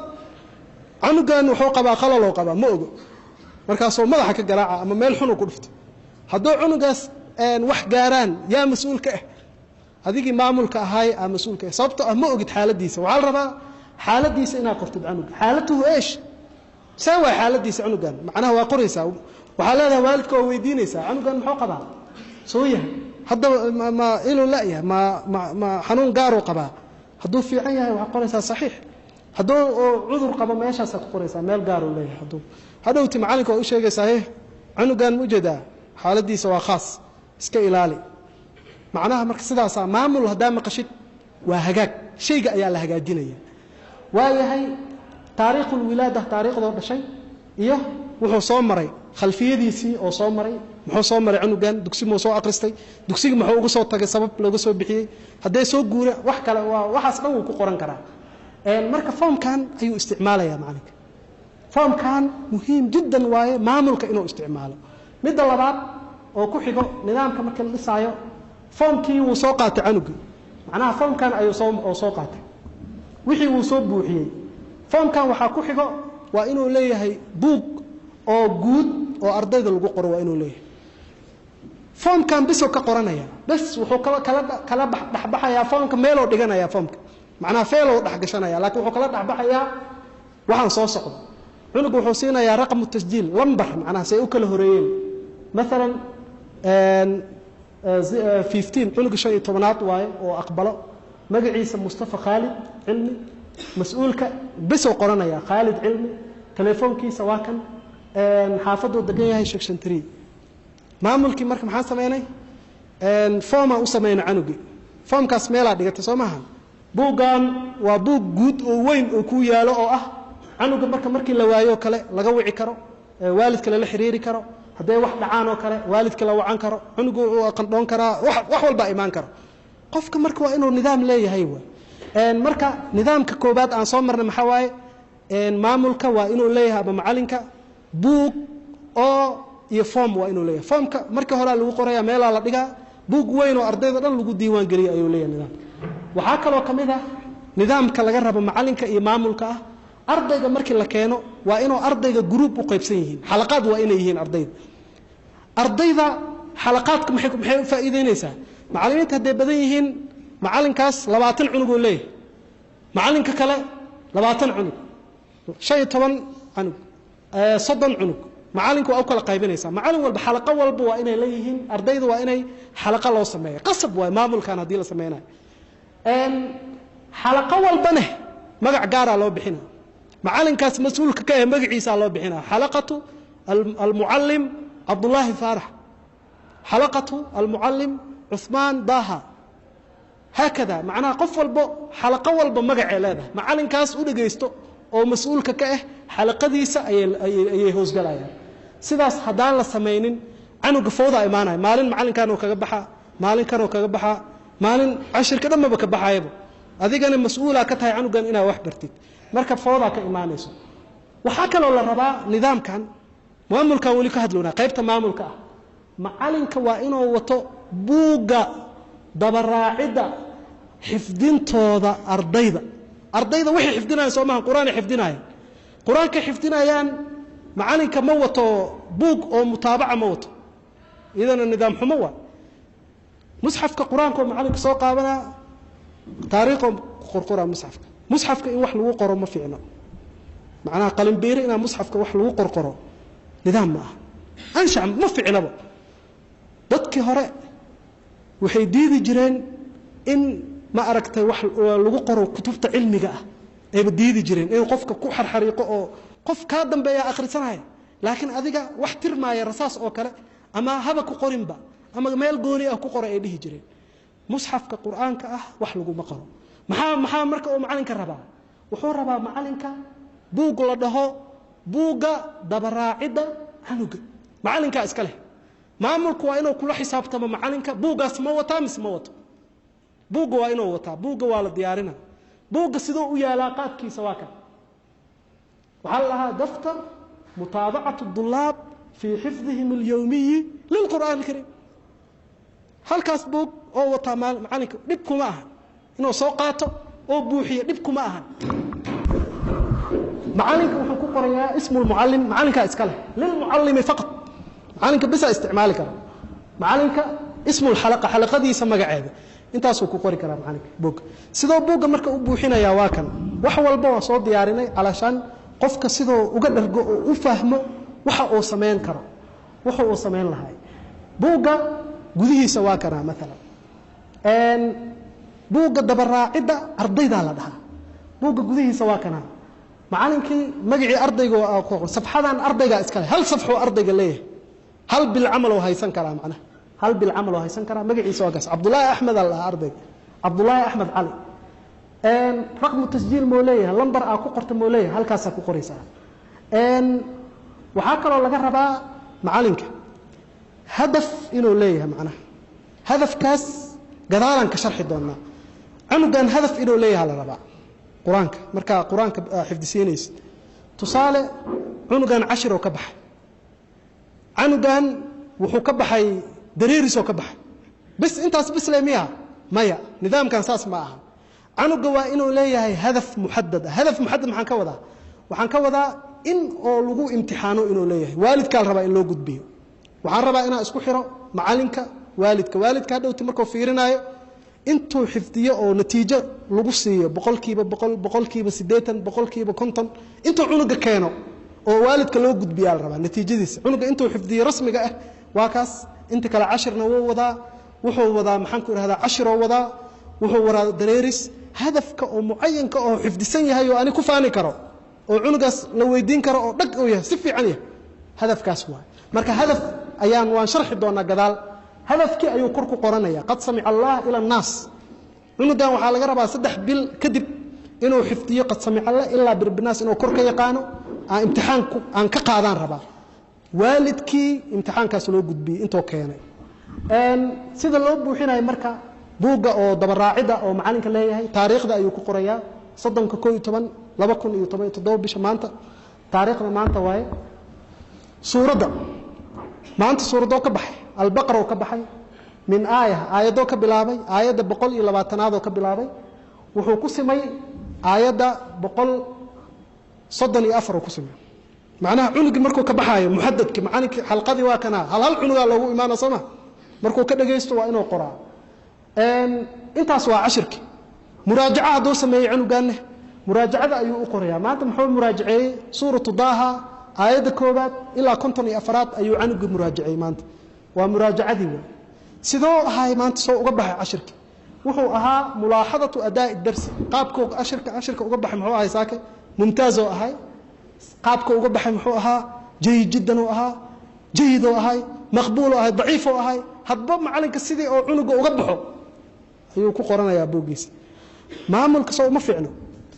cunugan wuxuu qabaa qalal oo qaba ma ogo markaasoo madaxa ka garaaca ama meel xun ku dhufto hadduu cunugaas wax gaaraan yaa mas'uulka ah adigii maamulka ahay ama mas'uulka ah sababtoo ah ma ogid xaaladiisa waxa la rabaa xaaladiisa inaad qortid cunuga xaalatuhu eesh sawa xaaladiisa cunugan macnaha waa qoraysaa waxa leedahay waalidka oo weydiinaysaa cunugan muxuu qabaa soo yahay hadda ma inuu la yahay ma xanuun gaar oo qabaa hadduu fiican yahay waxa qoraysaa saxiix hadduu cudur qabo meeshaas ku qoraysaa meel gaar oo leeyahay hadhowti macalinka oo u sheegaysaa cunugan mujada xaaladiisa waa khaas iska ilaali macnaha marka sidaas maamul hadaa maqashid waa hagaag shayga ayaa la hagaajinaya waayahay taariikhul wilaada taariikhdo dhashay iyo wuxuu soo maray khalfiyadiisii oo soo maray muxuu soo maray cunugan dugsi moo soo aqristay dugsiga muxuu uga soo tagay sabab looga soo bixiyay haday soo guura wax kale waa waxaas dhan uu ku qoran karaa marka foomkan ayuu isticmaalaya macalinka foomkan muhiim jiddan waaye maamulka inuu isticmaalo midda labaad oo ku xigo nidaamka marka la dhisaayo foomkii uu soo qaatay canuga macnaha foomkan ayuu soo qaatay wixii uu soo buuxiyay foomkan waxa ku xigo waa inuu leeyahay buug oo guud oo ardayda lagu qoro waa inuu leeyahay foomkan bisoo ka qoranaya bas wuxuu kala dhaxbaxaya foomka meeloo dhiganaya foomka macnaha feeloo dhaxgashanaya laakiin wuxuu kala dhaxbaxaya waxaan soo socdo cunugu wuxuu siinayaa raqam tasjiil lambar macnaha say u kala horeeyeen مثلا 15 cunuga 15aad waaye oo aqbalo magaciisa Mustafa Khalid cilmi mas'uulka bisoo qoranaya Khalid cilmi telefoonkiisa waa kan xaafadu degan yahay section 3 maamulkii marka maxaan sameeynay forma u sameeyna canugi formkaas meela dhigata Soomaha buugan waa buug guud oo weyn oo ku yaalo oo ah canuga markii la waayo kale laga wici karo waalidka la xiriiri karo haday wax dhacaan oo kale waalidka la wacan karo cunugu uu qandhoon kara wax walba iimaan karo qofka marka waa inuu nidaam leeyahay marka nidaamka koobaad aan soo marnay maxaa waaye maamulka waa inuu leeyahay ama macalinka buug oo iyo form waa inuu leeyahay formka marka hore lagu qoraya meel la dhigaa buug weyn oo ardayda dhan lagu diiwaan galiyo ayuu leeyahay nidaam waxa kale oo kamid ah nidaamka laga rabo macalinka iyo maamulka ah ardayga markii la keeno waa inuu ardayga group u qaybsan yihiin xalaqad waa inay yihiin ardayda xalaqadka maxay u faa'iideynaysaa macallimiinta haday badan yihiin macalinkaas 20 cunug oo leeyahay macalinka kale 20 cunug 15 cunug 30 cunug macalinku waa u kala qaybinaysaa macalin walba xalaqa walba waa inay leeyihiin ardayda waa inay xalaqa loo sameeyo qasab waa maamulkan hadii la sameeynayo xalaqa walbana magac gaar ah loo bixinaa macalinkaas mas'uulka ka ah magaciisa loo bixinaa xalaqatu al-muallim Abdullah Farah xalaqatu al-muallim Uthman Daha هكذا معناها قف والبو حلقة والبو مقع leedahay macalinkaas u dhageysto oo mas'uulka ka ah xalaqadiisa ay hoos galayaan sidaas hadaan la sameeynin canuga fooda imaanay maalin macalinkan oo kaga baxa maalin cashirka dhamaba ka baxayba adigana mas'uula ka tahay canugan inaa wax bartid marka fooda ka imaanayso waxa kale oo la rabaa nidaamkan maamulka wali ka hadloona qaybta maamulka ah macalinka waa inuu wato buuga dabaraacida xifdintooda ardayda wixii xifdinayaan Soomaha quraan xifdinayaan quraanka xifdinayaan macalinka ma wato buug oo mutaabaca ma wato idana nidaam xumo waa mushafka quraanka macalinka soo qaabana taariikh qorqora mushafka in wax lagu qoro ma fiicna macnaha qalin beeri ina mushafka wax lagu qorqoro nidaam ma ansha ma fiicnaba dadkii hore waxay diidi jireen in ma aragtay wax lagu qoro kutubta cilmiga ah ay diidi jireen in qofka ku xarxariiqo oo qof ka dambeeya akhrisanay laakiin adiga wax tirmaaya rasaas oo kale ama haba ku qorinba ama meel gooni ah ku qoro ay dhihi jireen mushafka quraanka ah wax lagu ma qoro maxaa marka oo macalinka rabaa wuxuu rabaa macalinka buug la dhaho buuga dabaraacida canuga macalinka iska leh maamulku waa inuu kula xisaabtamo macalinka buugaas ma wataa mise ma wato buuga waa inuu wataa buuga waa la diyaarina buuga sidoo u yaala qaadkiisa waa kan waxa laha daftar mutaabacatu dullab fi hifdhihim al-yawmi lil-Qur'an al-Karim halkaas buug oo wataa macalinka dib kuma aha inuu soo qaato oo buuxiyo dib kuma aha macalinka wuxuu ku qorayaa ismu lmucallim macalinka iska leh lilmucallimi faqat macalinka bisa isticmaali kara macalinka ismu lxalaqa xalaqadiisa magaceeda intaasuu ku qori karaa macalinka buugga sidoo buugga marka u buuxinayaa waa kan wax walba waa soo diyaarinay calashaan qofka sidoo uga dhargo oo u fahmo waxa uu samayn karo waxa uu samayn lahay buugga gudihiisa waa kana maalan buugga dabaraacidda ardayda la dhahaa buugga gudihiisa waa kana macalinkii magacii ardayga oo qoran safxadan ardayga iska leh hal safxo ardayga leeyahay hal bil amal oo haysan kara macna hal bil amal oo haysan kara magaciisa waa gas Abdullah Ahmed Allah ardayga Abdullah Ahmed Ali raqmu tasjiil moo leeyahay lambar aa ku qorta moo leeyahay halkaas ku qoraysaa waxa kale laga rabaa macalinka hadaf inuu leeyahay macna hadafkaas gadaalan ka sharxi doonaa anugan hadaf inuu leeyahay la rabaa quraanka marka quraanka xifdisiinaysa tusaale anugan 10 oo ka baxay anugan wuxuu ka baxay dareeriso ka baxay bas intaas bislaamiya maya nidaamkan saas ma aha anuga waa inuu leeyahay hadaf muhaddad maxaan ka wadaa waxaan ka wadaa in oo lagu imtixaano inuu leeyahay waalidka raba in loo gudbiyo waxaan rabaa inaan isku xiro macalinka waalidka hadhowti markuu fiirinayo intuu xifdiyo oo natiijo lagu siiyo 100% 80% 50% intuu cunuga keeno oo waalidka loo gudbiyaa la rabaa natiijadiisa cunuga intuu xifdiyo rasmiga ah waa kaas inta kala 10na wuu wadaa wuxuu wadaa maxaan ku iraahdaa 10 oo wadaa wuxuu waraa dareeris hadafka oo muayyanka oo xifdisan yahay oo ani ku faani karo oo cunugaas la weydiin karo oo dhag oo yahay si fiican yahay hadafkaas waa marka hadaf ayaan waan sharxi doonaa gadaal hadafkii ayuu kor ku qoranaya qad sami'a Allah ila an-nas cunugan waxa laga rabaa 3 bil kadib inuu xifdiyo qad sami'a Allah illa birbinaas inuu kor ka yaqaano imtixaanku aan ka qaadan rabaa waalidkii imtixaankaas loo gudbiyay intoo keenay sida loo buuxinayo marka buugga oo dabaraacida oo macalinka leeyahay taariikhda ayuu ku qorayaa 3/11/2017 bisha maanta taariikhda maanta waaye suurada maanta suurado ka baxay al-baqara oo ka baxay min aayado ka bilaabay aayada 120aad oo ka bilaabay wuxuu ku simay aayada 134 ku simay macnaha cunugi markuu ka baxayo muhaddadki macalinki xalqadii waa kana hal cunuga loogu iimaano sama markuu ka dhageysto waa inuu qoraa intaas waa 10ki muraajaca haduu sameeyay cunugaanne muraajacada ayuu u qorayaa maanta muxuu muraajacay suuratu daaha aayada koobaad ilaa 54 ayuu cunugu muraajacay maanta waa muraajacadii sidoo ahay maanta soo uga baxay 10ki wuxuu ahaa mulaaxadatu adaa'i darsi qaabkoo 10ka uga baxay muxuu ahay saake mumtaaz oo ahay qaabka uga baxay muxuu ahaa jayyid jiddan oo ahaa jayyid oo ahay maqbuul oo ahay daciif oo ahay hadba macalinka sidii oo cunuga uga baxo ayuu ku qoranayaa buugiisa maamulka soo ma fiicno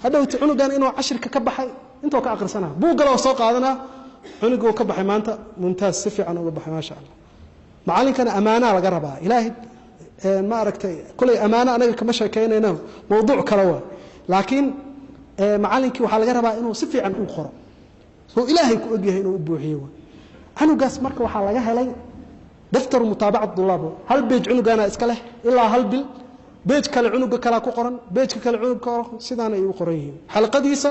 hadhowti cunugan inuu 10ka ka baxay intoo ka aqrisanaa buugga loo soo qaadanaa cunuga uu ka baxay maanta mumtaaz si fiican uga baxay ma sha Allah macalinkana amaana laga rabaa ilaahi ma aragtay kulay amaana anaga kama sheekeynayna mowduuc kale waa laakiin macalinki waxa laga rabaa inuu si fiican u qoro oo ilaahay ku ogyahay inuu u buuxiyo cunugaas marka waxa laga helay daftar mutaabacat dulaabo hal page cunugana iska leh ilaa hal bil page kale cunuga kala ku qoran page kale cunuga sidaan ay u qoran yihiin xalqadiisa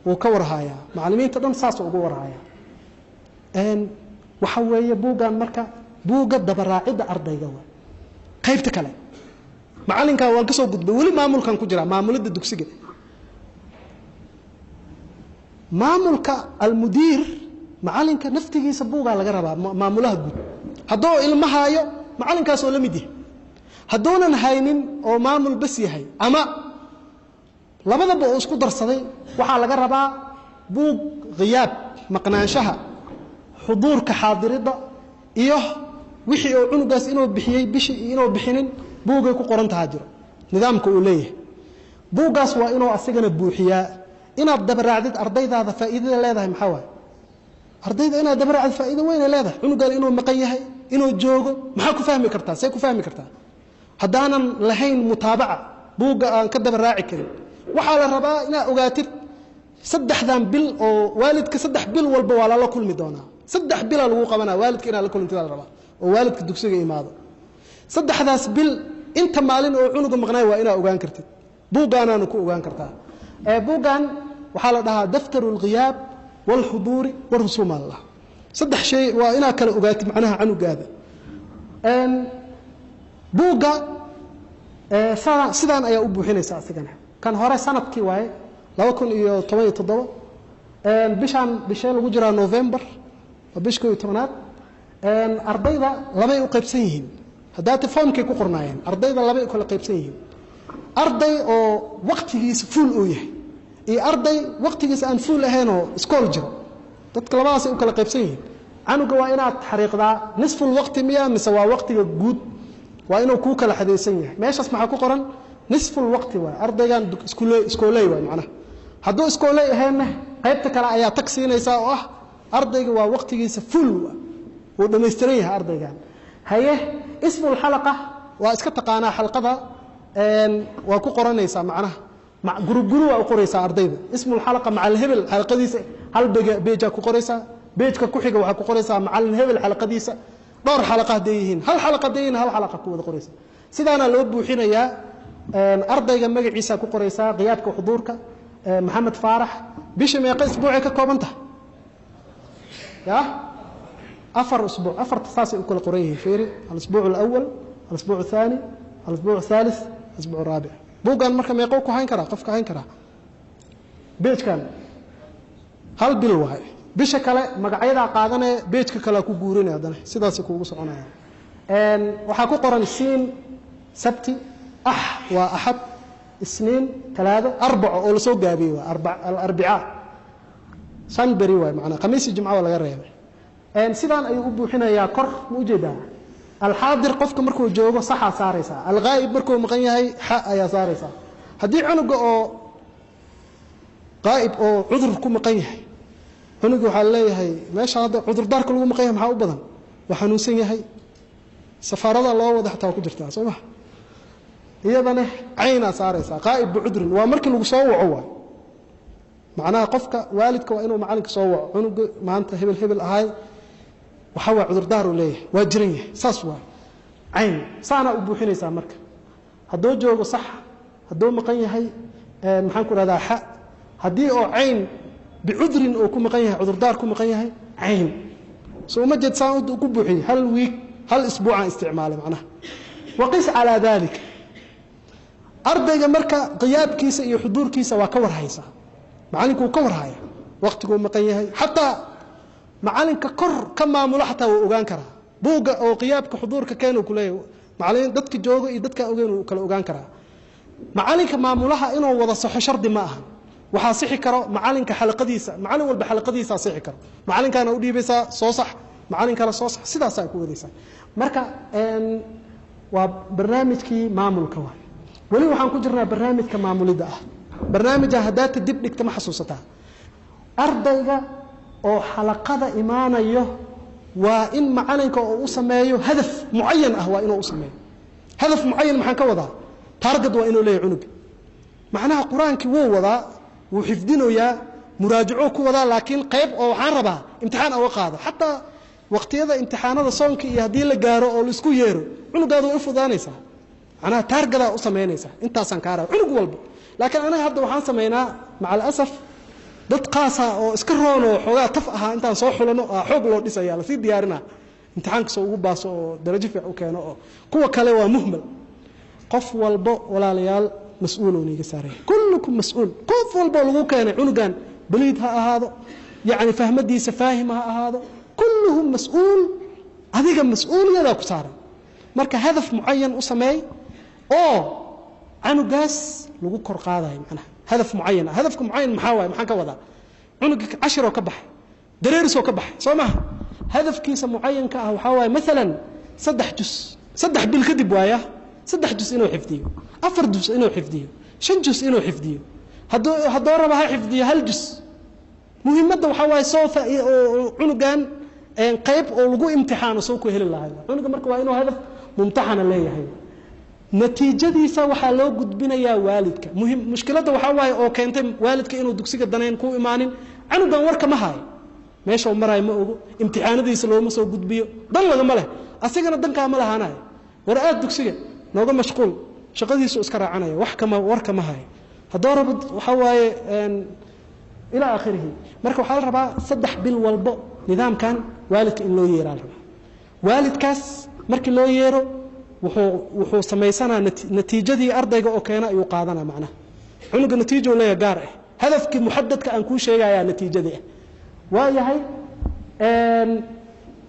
uu ka warhayaa macallimiinta dhan saas ugu warhayaa waxa weeye buugan marka buuga dabaraacida ardayga waa qaybta kale macalinka waan ka soo gudbay wali maamulkan ku jira maamulada dugsiga maamulka al-mudir macalinka naftigiisa buuga laga rabaa maamulaha guud hadoo ilmahaayo macalinkaas oo la mid yahay hadoonan haynin oo maamul bas yahay ama labadaba oo isku darsaday waxa laga rabaa buug qiyaab maqnaanshaha xuduurka xaadirida iyo wixii oo cunugaas inuu bixiyay bishi inuu bixinin buugay ku qoran tahay jiro nidaamka uu leeyahay buugaas waa inuu asagana buuxiyaa inaad dabaraacdid ardaydaada faa'iidada leedahay maxaa waay ardayda inaad dabaraacdid faa'iido weyn leedahay cunugan inuu maqan yahay inuu joogo maxaa ku fahmi kartaa say ku fahmi kartaa hadaanan lahayn mutaabaca buuga aan ka dabaraaci karin waxa la rabaa inaad ogaatid 3 bil oo waalidka 3 bil walba waa la kulmi doonaa 3 bil lagu qabanaa waalidka inaad la kulantid la rabaa oo waalidka dugsiga imaado 3daas bil inta maalin oo cunuga maqnay waa inaad ogaan kartid buugaanaanu ku ogaan kartaa buugan waxaa la dhahaa daftaru alghiyaab walxuduuri warusuum allah saddex shay waa inaa kala ogaatid macnaha canugaada buugga sidaan ayaa u buuxinaysaa asigana kan hore sanadkii waaye 2017 bishaan bishee lagu jiraa November waa bish 11aad ardayda labay u qaybsan yihiin haddaa telefonkay ku qornaayeen ardayda labay u kala qaybsan yihiin arday oo waqtigiisa full uu yahay iyo arday waqtigiisa aan full ahayn oo iskool jiro dadka labadaas ay u kala qaybsan yihiin canuga waa inaad xariiqdaa nisful waqti miya mise waa waqtiga guud waa inuu ku kala xadeysan yahay meeshaas maxaa ku qoran nisful waqti waa ardaygan iskoolay waa macnaha hadduu iskoolay ahaynna qaybta kale ayaa tag siinaysaa oo ah ardayga waa waqtigiisa full uu dhameystiran yahay ardaygan haye ismul xalaqa waa iska taqaanaa xalqada waa ku qoranaysaa macnaha group waa u qoraysaa ardayda ismul xalaqa macal hebel xalqadiisa hal beja ku qoraysaa beejka ku xiga waxa ku qoraysaa macal hebel xalqadiisa dhowr xalaqa hadeeyeen hal xalaqa hadeeyeen hal xalaqa ku wada qoraysaa sidaana loo buuxinayaa ardayga magaciisa ku qoraysaa qiyaadka xuduurka maxamed faarax bisha meeqa isbuucay ka koobanta ya afar usbuuc afar tasaasi u kala qoran yihiin fiiri al-usbuuc al-awwal al-usbuuc al-thani al-usbuuc al-thalith al-usbuuc al-rabi' buugan marka meeqa ku hayn karaa qofka hayn karaa beejkan hal bil waay bisha kale magacyada qaadanay beejka kale ku guurinay hadana sidaas kuugu soconaya waxa ku qoran siin sabti waa ahad isniin talaado arbaco oo la soo gaabiyay waa arbaca san bari waay macna khamiis jumca laga reebay sidaan ay u buuxinayaa kor ma u jeedaa al-haadir qofka markuu joogo saxa saaraysa al-ghaib markuu maqan yahay ha ayaa saaraysa hadii cunuga oo ghaib oo cudur ku maqan yahay cunuga waxa leeyahay meesha hada cudur daarka lagu maqan yahay maxaa u badan waxa xanuunsan yahay safarada loo wada xataa ku jirtaa soo ma iyadana ayna saaraysa ghaib bi'udrin waa markii lagu soo waco waa macnaha qofka waalidka waa inuu macalinka soo waco cunuga maanta hebel ahay waxa waa cudur daar u leeyahay waa jiran yahay saas waa ayn saana u buuxinaysa marka hadoo joogo sax hadoo maqan yahay maxaan ku radaa ha hadii oo ayn bi'udrin oo ku maqan yahay cudur daar ku maqan yahay ayn soo ma jid saan u ku buuxiy hal week hal isbuuc isticmaalay macnaha waqis ala dhalika ardayga marka qiyaabkiisa iyo xuduurkiisa waa ka warhaysa macalinku ka warhaya waqtigu maqan yahay hatta macalinka kor ka maamulo hatta uu ogaan karaa buuga oo qiyaabka xuduurka keenoo kuleeyo macalin dadka joogo iyo dadka ogeyn uu kala ogaan karaa macalinka maamulaha inuu wada saxo shardi ma aha waxa sixi karo macalinka xalqadiisa macalin walba xalqadiisa sixi karo macalinkana u dhiibaysa soo sax macalinka la soo sax sidaas ay ku wadaysaa marka waa barnaamijkii maamulka waa wali waxaan ku jirnaa barnaamijka maamulida ah barnaamijka hadaata dib dhigta ma xasuusataa ardayga oo xalaqada imaanayo waa in macalinka oo u sameeyo hadaf muayyan ah waa inuu u sameeyo hadaf muayyan maxaan ka wadaa target waa inuu leeyahay cunug macnaha quraanki wuu wadaa wuu xifdinayaa muraajaco ku wadaa laakiin qayb oo waxaan rabaa imtixaan oo qaado hatta waqtiyada imtixaanada soonka iyo hadii la gaaro oo la isku yeero cunugaadu way fudaanaysaa ana targada u sameeynaysa intaasan ka arag cunug walba laakiin anaga hadda waxaan sameeynaa macal asaf dad qaasa oo iska roono xogaa taf aha intaan soo xulano xoog loo dhisaya la si diyaarina imtixaanka soo ugu baaso oo darajo fiican u keeno oo kuwa kale waa muhmal qof walba walaalayaal mas'uul oo niga saaray kullukum mas'uul qof walba lagu keenay cunugan baliid ha ahaado yaani fahmadiisa faahim ha ahaado kulluhum mas'uul adiga mas'uuliyada ku saaran marka hadaf muayyan u sameey oo canugaas lagu kor qaadayo macnaha hadaf muayyan hadafka muayyan maxaa waay maxaan ka wadaa cunuga 10 oo ka baxay dareeris oo ka baxay soo ma hadafkiisa muayyanka ah waxa waay midalan 3 juz 3 bil kadib waaya 3 juz inuu xifdiyo 4 juz inuu xifdiyo 5 juz inuu xifdiyo hadoo raba ha xifdiyo hal juz muhiimada waxa waay soo cunugan qayb oo lagu imtixaano soo ku heli lahayd cunuga marka waa inuu hadaf mumtaxana leeyahay natiijadiisa waxa loo gudbinayaa waalidka mushkilada waxa waay oo keentay waalidka inuu dugsiga daneen ku imaanin canugan warka ma hayo meesha uu maray ma ogo imtixaanadiisa looma soo gudbiyo dan laga ma leh asigana danka ma lahaanay war aad dugsiga nooga mashquul shaqadiisu iska raacanaya wax kama warka ma hayo hadoo rabo waxa waaye ila aakhirih marka waxa la rabaa 3 bil walbo nidaamkan waalidka in loo yeeraa rabaa waalidkaas markii loo yeero wuxuu sameeysanaa natiijadii ardayga oo keena ayuu qaadanaa macna cunuga natiijo leeyahay gaar ah hadafkii muhaddadka aan ku sheegayaa natiijadii waa yahay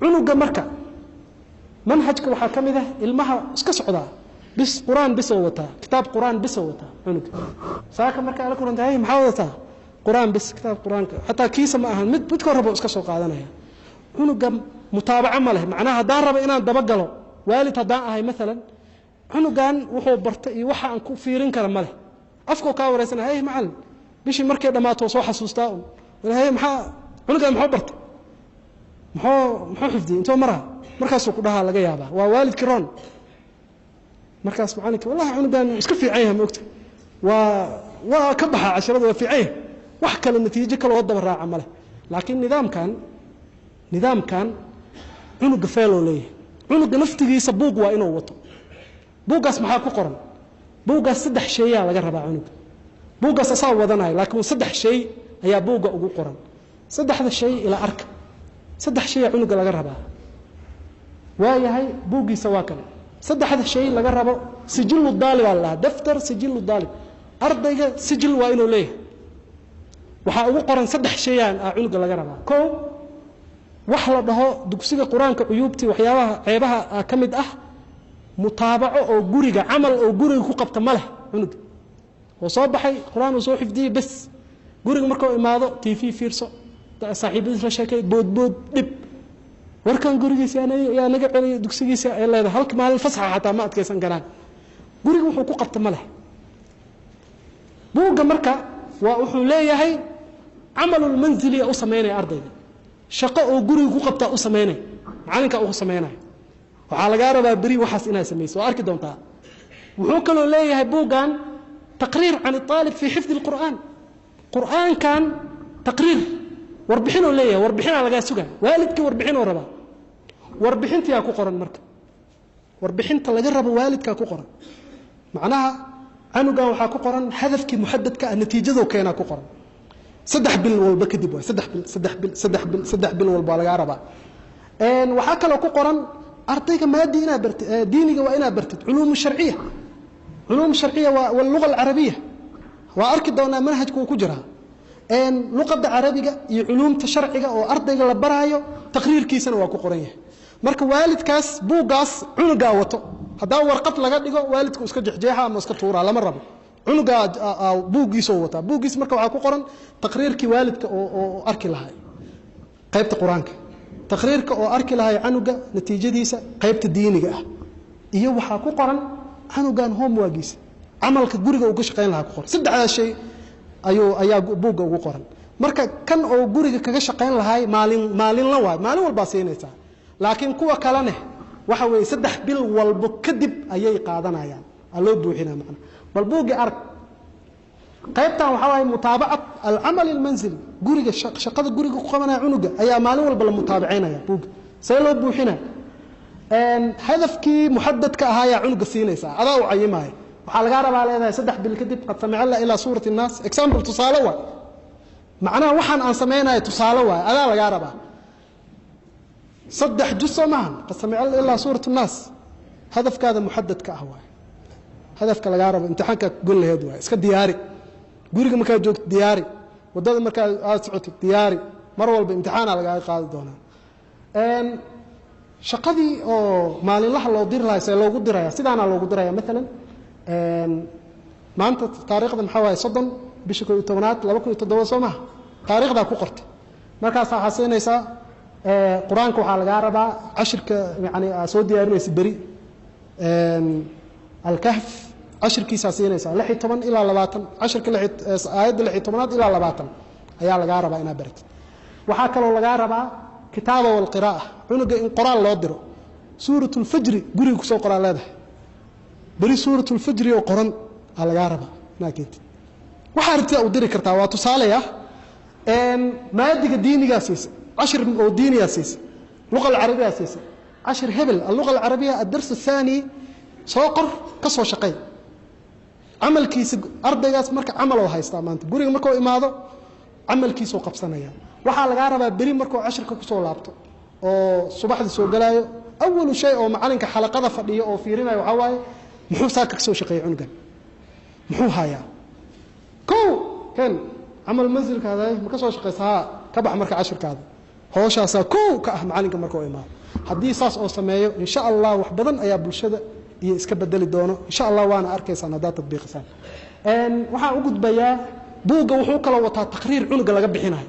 cunuga marka manhajka waxa kamid ah ilmaha iska socdaa bis quraan bis oo wata kitaab quraan bis oo wata cunuga saaka marka la kulantahay maxaa wata quraan bis kitaab quraanka hatta kiisa ma ahan mid ka rabo iska soo qaadanaya cunuga mutaabaca ma leh macnaha hadaan rabo inaan daba galo waalid hadaan ahay midalan cunugan wuxuu bartay iyo waxa aan ku fiirin kara ma leh afko ka wareysana hay macallin bishi markay dhamaato soo xasuustaa hay maxaa cunugan muxuu bartay muxuu xifdiyay inta maraa markaas uu ku dhaha laga yaabaa waa waalidkii roon markaas macallinka wallahi cunugan iska fiican yahay moogta waa ka baxa casharada waa fiican wax kale natiijo kale oo daba raaca male laakiin nidaamkan cunuga feelo leeyahay cunuga naftigiisa buug waa inuu wato buugaas maxaa ku qoran buugaas 3 shay ayaa laga rabaa cunuga buugaas asaa wadanaay laakiin 3 shay ayaa buuga ugu qoran 3 shay ila arka 3 shay cunuga laga rabaa waa yahay buugiisa waa kale 3 shay laga rabo sijilu daalib Allah daftar sijilu daalib ardayga sijil waa inuu leeyahay waxa ugu qoran 3 shay aan cunuga laga rabaa koo wax la dhaho dugsiga quraanka cuyubti waxyaabaha ceebaha kamid ah mutaabaco oo guriga amal oo guriga ku qabta ma leh cunuga oo soo baxay quraan oo soo xifdiyay bas guriga markuu imaado TV fiirso saaxiibadiis la sheekay bood dib warkan gurigiisa yaa naga celiyo dugsigiisa ay leedahay halka maalin fasaxa xataa ma adkaysan karaan guriga wuxuu ku qabta ma leh buuga marka waa wuxuu leeyahay amalul manzili oo sameeynay ardayga shaqo oo guriga ku qabta u sameeynay macalinka uu sameeynay waxa laga rabaa bari waxaas inay sameeyso arki doontaa wuxuu kale leeyahay buugan taqriir aan talib fi hifd alquran quran kan taqriir warbixinoo leeyahay warbixina laga sugaa waalidkii warbixinoo raba warbixinta yaa ku qoran marka warbixinta laga rabo waalidka ku qoran macnaha anuga waxa ku qoran hadafkii muhaddadka natiijadu keena ku qoran 3 bil walba kadib waa 3 bil walba laga rabaa waxa kale ku qoran ardayga maadiina bartay diiniga waa ina bartay علوم sharciya wal lugha al-arabiyya waa arki doona manhajku ku jira luqada carabiga iyo culumta sharciga oo ardayga la baraayo taqriirkiisana waa ku qoran yahay marka waalidkaas buugaas cunuga wato hadaa warqad laga dhigo waalidku iska jixjeexa ama iska tuura lama rabo cunuga buugiisa wata buugiis marka waxa ku qoran taqriirkii waalidka oo arki lahay qaybta quraanka taqriirka oo arki lahay cunuga natiijadiisa qaybta diiniga ah iyo waxa ku qoran cunugan homeworkiisa amalka guriga uu ka shaqeyn lahaa ku qoran 3 shay ayaa buuga ugu qoran marka kan oo guriga kaga shaqeyn lahay maalin la waay maalin walba siinaysa laakiin kuwa kalena waxa weey 3 bil walba kadib ayay qaadanayaan loo buuxina macna bal buuga arag qaybtan waxa way mutaabacat al-amal al-manzili guriga shaqada guriga ku qabanaya cunuga ayaa maalin walba la mutaabaceynaya buuga say loo buuxina hadafkii muhaddadka ahaa cunuga siinaysa adaa u cayimaay waxa laga rabaa leedahay 3 bil kadib qad samicna ila suurati an-nas example tusaale waa macnaha waxaan aan sameeynaay tusaale waa adaa laga rabaa 3 juz maahan qad samicna ila suurati an-nas hadafkaada muhaddadka ah waa hadafka laga rabo imtixaanka gol laheed waa iska diyaari guriga marka joogto diyaari wadada marka aad socoto diyaari mar walba imtixaan laga qaadi doonaa shaqadii oo maalinlaha loo dir lahaysay loogu diraya sidaana loogu diraya midalan maanta taariikhda maxaa waaye 30 bisha 12aad 2007 Soomaa taariikhda ku qortay markaas waxa xasaynaysa quraanka waxa laga rabaa cashirka yaani soo diyaarinaysa bari al-kahf cashirkiisa siinaysa 16 ila 20 cashirka aayad 16 ila 20 ayaa laga rabaa ina bartid waxa kale oo laga rabaa kitaaba wal qiraa'ah cunuga in quraan loo diro suuratul fajr guriga ku soo qoraan leedahay bari suuratul fajr oo qoran laga rabaa laakiin waxa arrinta u diri kartaa waa tusaale ah maadiga diiniga siisa cashir oo diiniga siisa lugha al-arabiyya siisa cashir hebel al-lugha al-arabiyya ad-dars ath-thani soo qor ka soo shaqay amalkiisa ardaygaas marka amal oo haysta maanta guriga markuu imaado camalkiisoo qabsanaya waxaa lagaa rabaa beri markuu cashirka ku soo laabto oo subaxdii soo galaayo awalu shay oo macalinka xalaqada fadhiyo oo fiirinayo waxa waaye muxuu saaka ka soo shaqeeyay cunugan muxuu hayaa kow kan camal manzilkaada ma ka soo shaqeysaa ka bax marka cashirkaada hooshaasaa kow ka ah macalinka markuu imaado haddii saas oo sameeyo insha allah wax badan ayaa bulshada iyo iska bedeli doono insha allah waana arkaysaan haddaad tadbiiqisaan waxaan u gudbayaa buugga wuxuu kala wataa taqriir cunuga laga bixinayo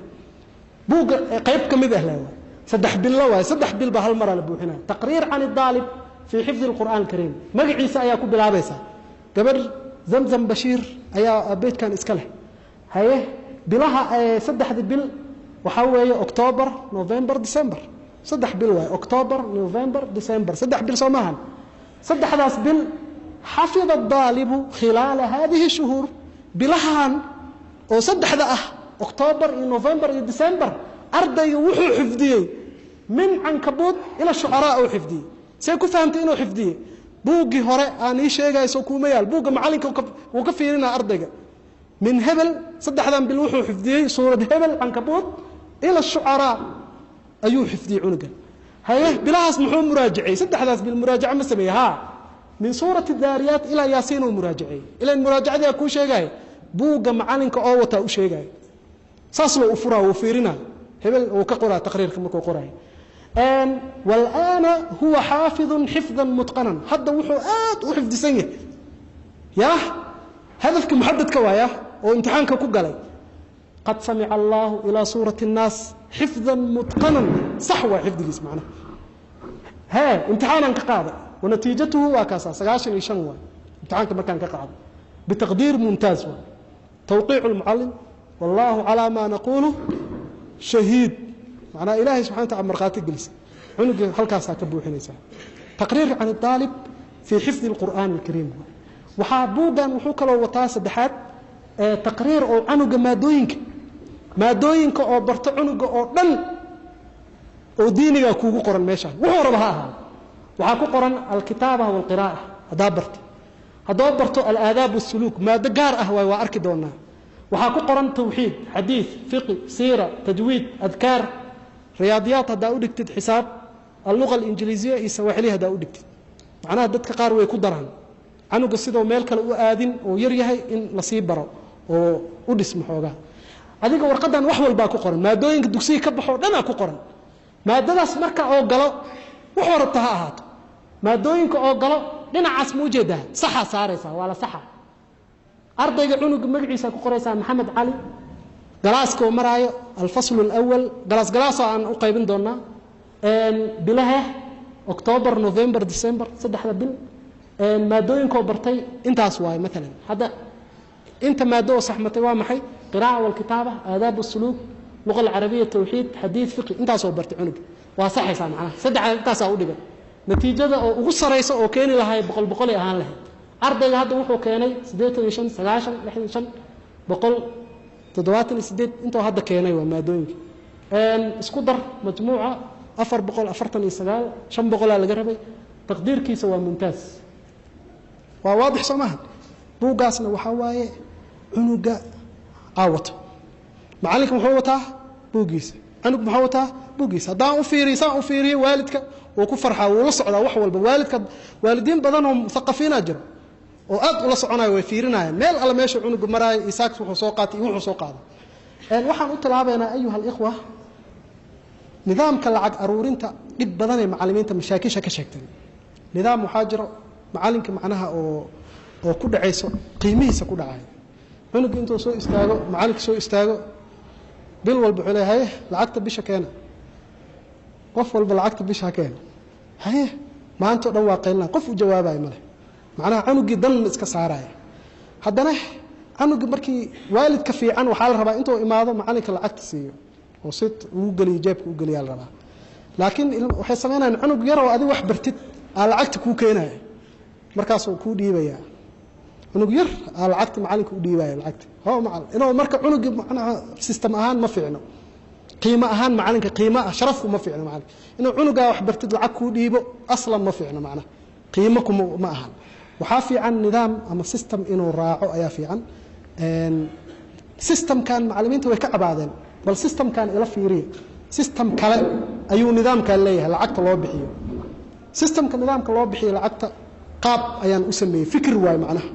buugga qayb ka mid ah leewaay saddex bilo waay saddex bil ba hal mar la buuxinayo taqriir can الطالب في حفظ القرآن الكريم magaciisa ayaa ku bilaabaysa gabar zamzam bashiir ayaa beedkan iska leh haye bilaha saddexda bil waxa weeye October November December saddex bil waay October November December saddex bil soomahan saddexdaas bil حفظ الطالب خلال هذه الشهور bilahan oo saddexda ah October iyo November iyo December arday wuxuu xifdiyay min ankabut ila shu'ara oo xifdiyay say ku fahamtay inuu xifdiyay buugi hore aan ii sheegayso kuma yaal buuga macalinka uu ka fiirina ardayga min hebel saddexdan bil wuxuu xifdiyay suurad hebel ankabut ila shu'ara ayuu xifdiyay cunugan haye bilahaas muxuu muraajacay saddexdaas bil muraajaca ma sameeyaa من سورة الذاريات إلى ياسين ومراجعي إلى المراجعة دي أكون شيء بوغا معلنك أوتا وشيء ساسلو أفرا وفيرنا هبل وكقرأ تقرير كما قرأ والآن هو حافظ حفظا متقنا حتى وحوات وحفظ سنة يا هدفك محدد كوايا وامتحانك كوغالي قد سمع الله إلى سورة الناس حفظا متقنا صحوة حفظ الاسم معنا ها امتحانك قاضي ونتيجته وكاسا 95 امتحانك ما كان كقاعد بتقدير ممتاز توقيع المعلم والله على ما نقوله شهيد معناه إلهي سبحانه وتعالى مرقاتي جلس عنق هالكاسا كبوحينيسا تقرير عن الطالب في حفظ القرآن الكريم وحابوغا وحوك لو وطاس دحات تقرير أو عنق مادوينك أو برت عنق أو دن أو دينك كوكو قرن ميشان وحو ربها وحاكو قرن الكتابة والقراءة هذا برتو الآداب والسلوك ما دقار أهوى وأركي دونا وحاكو قرن توحيد حديث فقه سيرة تجويد أذكار رياضيات هذا أودكتد حساب اللغة الإنجليزية يسوي عليها هذا أودكتد معناها دتك قار ويكدران عنو قصيدة وميلك الآذن ويريها إن نصيب برا وأودس محوغا هذيك ورقدان وحول باكو قرن ما دوينك دوكسي كبحو دانا كو قرن ما دناس مركا أو قلو وحورتها أهاتو maadooyinka oo galo dhinacaas mu jeedaa saxa saaraysa wala saxa ardayga cunug magaciisa ku qoraysa maxamed cali galaaska oo maraayo al-fasl al-awwal galaas aan u qaybin doona bilaha October November December saddexda bil maadooyinka oo bartay intaas waay mesela hada inta maado saxmatay waa maxay qiraa'ة wal kitaaba aadaab as-suluk lugha al-arabiyya tawhid hadith fiqh intaas oo bartay cunug waa saxaysa macna saddexda intaas oo u dhigay natiijada oo ugu sareysa oo keeni lahayd boqol ahaan lahayd ardayga hadda wuxuu keenay 85 90 68 inta hadda keenay waa maadooyinka isku dar majmuuca 449 500 laga rabay taqdiirkiisa waa mumtaaz waa waadix samaha buugaasna waxa waaye cunuga aawata macalinka wuxuu wataa buugiisa cunug wuxuu wataa buugiisa hadaan u fiiriyo waalidka وكو فرحه ولا سocda wax walba waalidka waalidiin badan oo muthaqafiina jiro oo aad ula soconay way fiirinayaan meel alla meesha cunug maray isaaq wuxuu soo qaatay wuxuu soo qaaday waxaan u talaabeynaa ayuha al-ikhwa nidaamka lacag aruurinta dib badan ee macallimiinta mashaakisha ka sheegtay nidaam waxa jiro macalinka macnaha oo ku dhacayso qiimihiisa ku dhacay cunug intuu soo istaago macalinka soo istaago bil walba wuxuu leeyahay lacagta bisha keena qof walba lacagta bisha keena haye maanta dhan waa qeylna qof u jawaabay male macnaha cunugi dan iska saaray haddana cunugi markii waalidka fiican waxa la rabaa intuu imaado macalinka lacagta siiyo oo sid uu galiyo jeebka uu galiyo la rabaa laakiin waxay sameeyaan cunug yar oo adiga wax bartid aan lacagta ku keenay markaas uu ku dhiibaya cunug yar aan lacagta macalinka u dhiibaya lacagta oo macallin inuu marka cunugi macnaha system ahaan ma fiicno قيمة أهان معلنك قيمة شرفكم ما فيعنا معلنك إنه عنقا وحبرتد العكو ديبو أصلا ما فيعنا معنا قيمكم ما أهان وحافي عن نظام أما سيستم إنه راعو أيا في عن system kan macallimiintu way ka cabaadeen bal system kan ila fiiriyo system kale ayuu nidaamkan leeyahay lacagta loo bixiyo systemka nidaamka loo bixiyo lacagta qaab ayaan u sameeyay fikir waay macnaha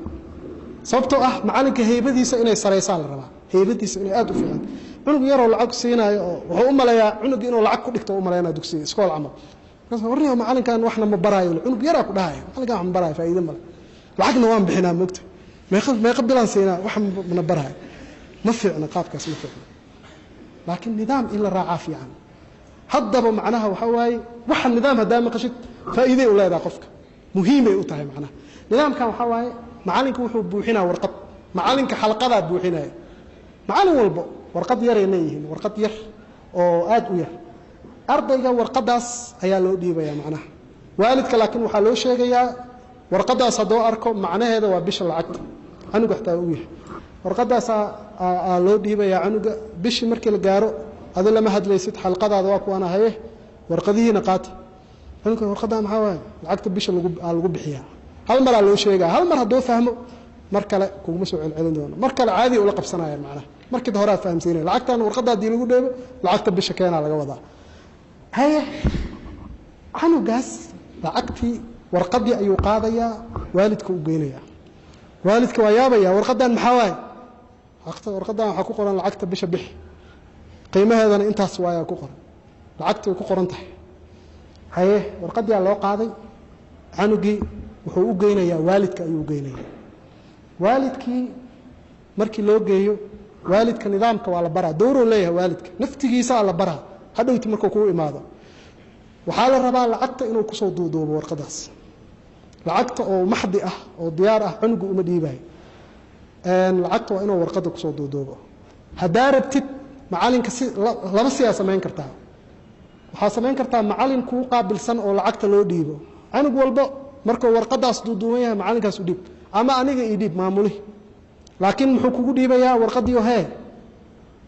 sababtoo ah macallinka heybadiisa inay sareysaan la rabaa heybadiisa inay aad u fiican cunug yaroo lacag siinaayo oo wuxuu u maleeyaa cunug inuu lacag ku dhigto u maleeyaa dugsiga iskool camal markaas warniyo macallinkan waxna ma baraayo cunug yaraa ku dhahayo macallinkan wax ma baraayo faa'iido ma lacagna waan bixinaa moogta meeqa bilaan siinaa wax ma baraayo ma fiicna qaabkaas ma fiicna laakiin nidaam in la raacaa fiican haddaba macnaha waxa waaye waxa nidaam hadaa maqashid faa'iido u leedahay qofka muhiim ay u tahay macnaha nidaamkan waxa waaye macallinka wuxuu buuxinaa warqad macallinka xalqada buuxinaya macallin walba warqad yar ay leeyihiin warqad yar oo aad u yar ardayga warqadaas ayaa loo dhiibayaa macnaha waalidka laakiin waxaa loo sheegayaa warqadaas haddoo arko macnaheeda waa bisha lacagta canuga xataa u yahay warqadaas loo dhiibayaa canuga bishii markii la gaaro adi lama hadlaysid xalqadaada waa kuwana haye warqadihiina qaata canuga warqadaa maxaa waaye lacagta bisha lagu bixiyaa hal maraa loo sheegaa hal mar haddoo fahmo mar kale kuguma soo celcelin doono mar kale caadi ula qabsanayaan macnaha markii hore aad fahamsiinay lacagtan warqada haddii lagu dheebo lacagta bisha keenaa laga wadaa haye canugaas lacagtii warqadii ayuu qaadayaa waalidka u geynayaa waalidka waa yaabayaa warqadan maxaa waaye warqadan waxaa ku qoran lacagta bisha bixi qiimaheedana intaas waayaa ku qoran lacagtii way ku qoran tahay haye warqadii loo qaaday canugii wuxuu u geynayaa waalidka ayuu u geynayaa waalidkii markii loo geeyo waalidka nidaamka waa la baraa dowruu leeyahay waalidka naftigiisa la baraa hadhowti markuu kuu imaado waxaa la rabaa lacagta inuu kusoo duuduubo warqadaas lacagta oo maxdi ah oo diyaar ah cunugu uma dhiibayo lacagta waa inuu warqada kusoo duuduubo haddaa rabtid macallinka laba siyaa samayn kartaa waxaa samayn kartaa macallin kuu qaabilsan oo lacagta loo dhiibo canug walba markuu warqadaas duuduuban yahay macallinkaas u dhiib ama aniga ii dhiib maamulihi laakiin muxuu kugu dhiibayaa warqadii hee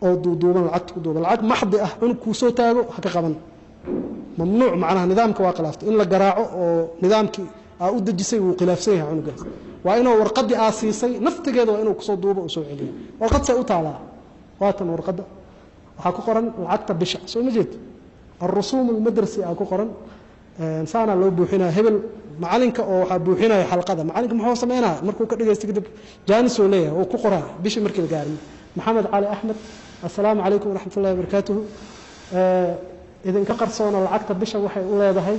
oo duuduuban lacagta ku duuban lacag maxdi ah cunug kuu soo taago ha ka qaban mamnuuc macnaha nidaamka waa khilaaftay in la garaaco oo nidaamkii u dejisay wuu khilaafsan yahay cunugaas waa inuu warqadii siisay naftigeeda waa inuu kusoo duubo oo soo celiyo warqad say u taalaa waatan warqada waxaa ku qoran lacagta bisha soo ma jeed الرسوم المدرسي ku qoran saana loo buuxinaa hebel macalinka oo waxa buuxinaya xalqada macalinka muxuu sameeynaa markuu ka dhageysto kadib jaanis oo leeyahay oo ku qoraa bishi markii la gaarin maxamed cali axmed assalaamu calaykum waraxmatullahi wabarakaatuhu idan ka qarsoona lacagta bisha waxay u leedahay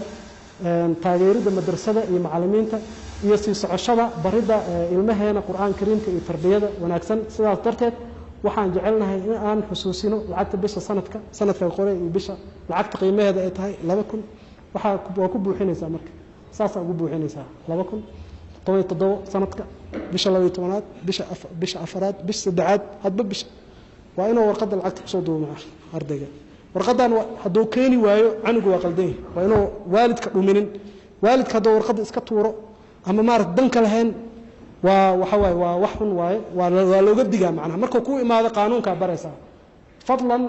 taageerida madrasada iyo macallimiinta iyo sii socoshada barida ilmaheena quraan kariimka iyo tarbiyada wanaagsan sidaas darteed waxaan jecelnahay in aan xusuusino lacagta bisha sanadka qore iyo bisha lacagta qiimaheeda ay tahay 2000 waa ku buuxinaysaa marka saasa ugu buuxinaysaa 2017 sanadka bisha 12aad bisha afraad bisha saddexaad hadba bisha waa inuu warqada lacagta kusoo duubo ardayga warqadan hadduu keeni waayo canugu waa qaldan yahay waa inuu waalidka dhuminin waalidka hadduu warqada iska tuuro ama maarag danka lahayn waxa waaye waa wax xun waaye waa looga digaa macnaha markuu ku imaado qaanuunka baraysa fadlan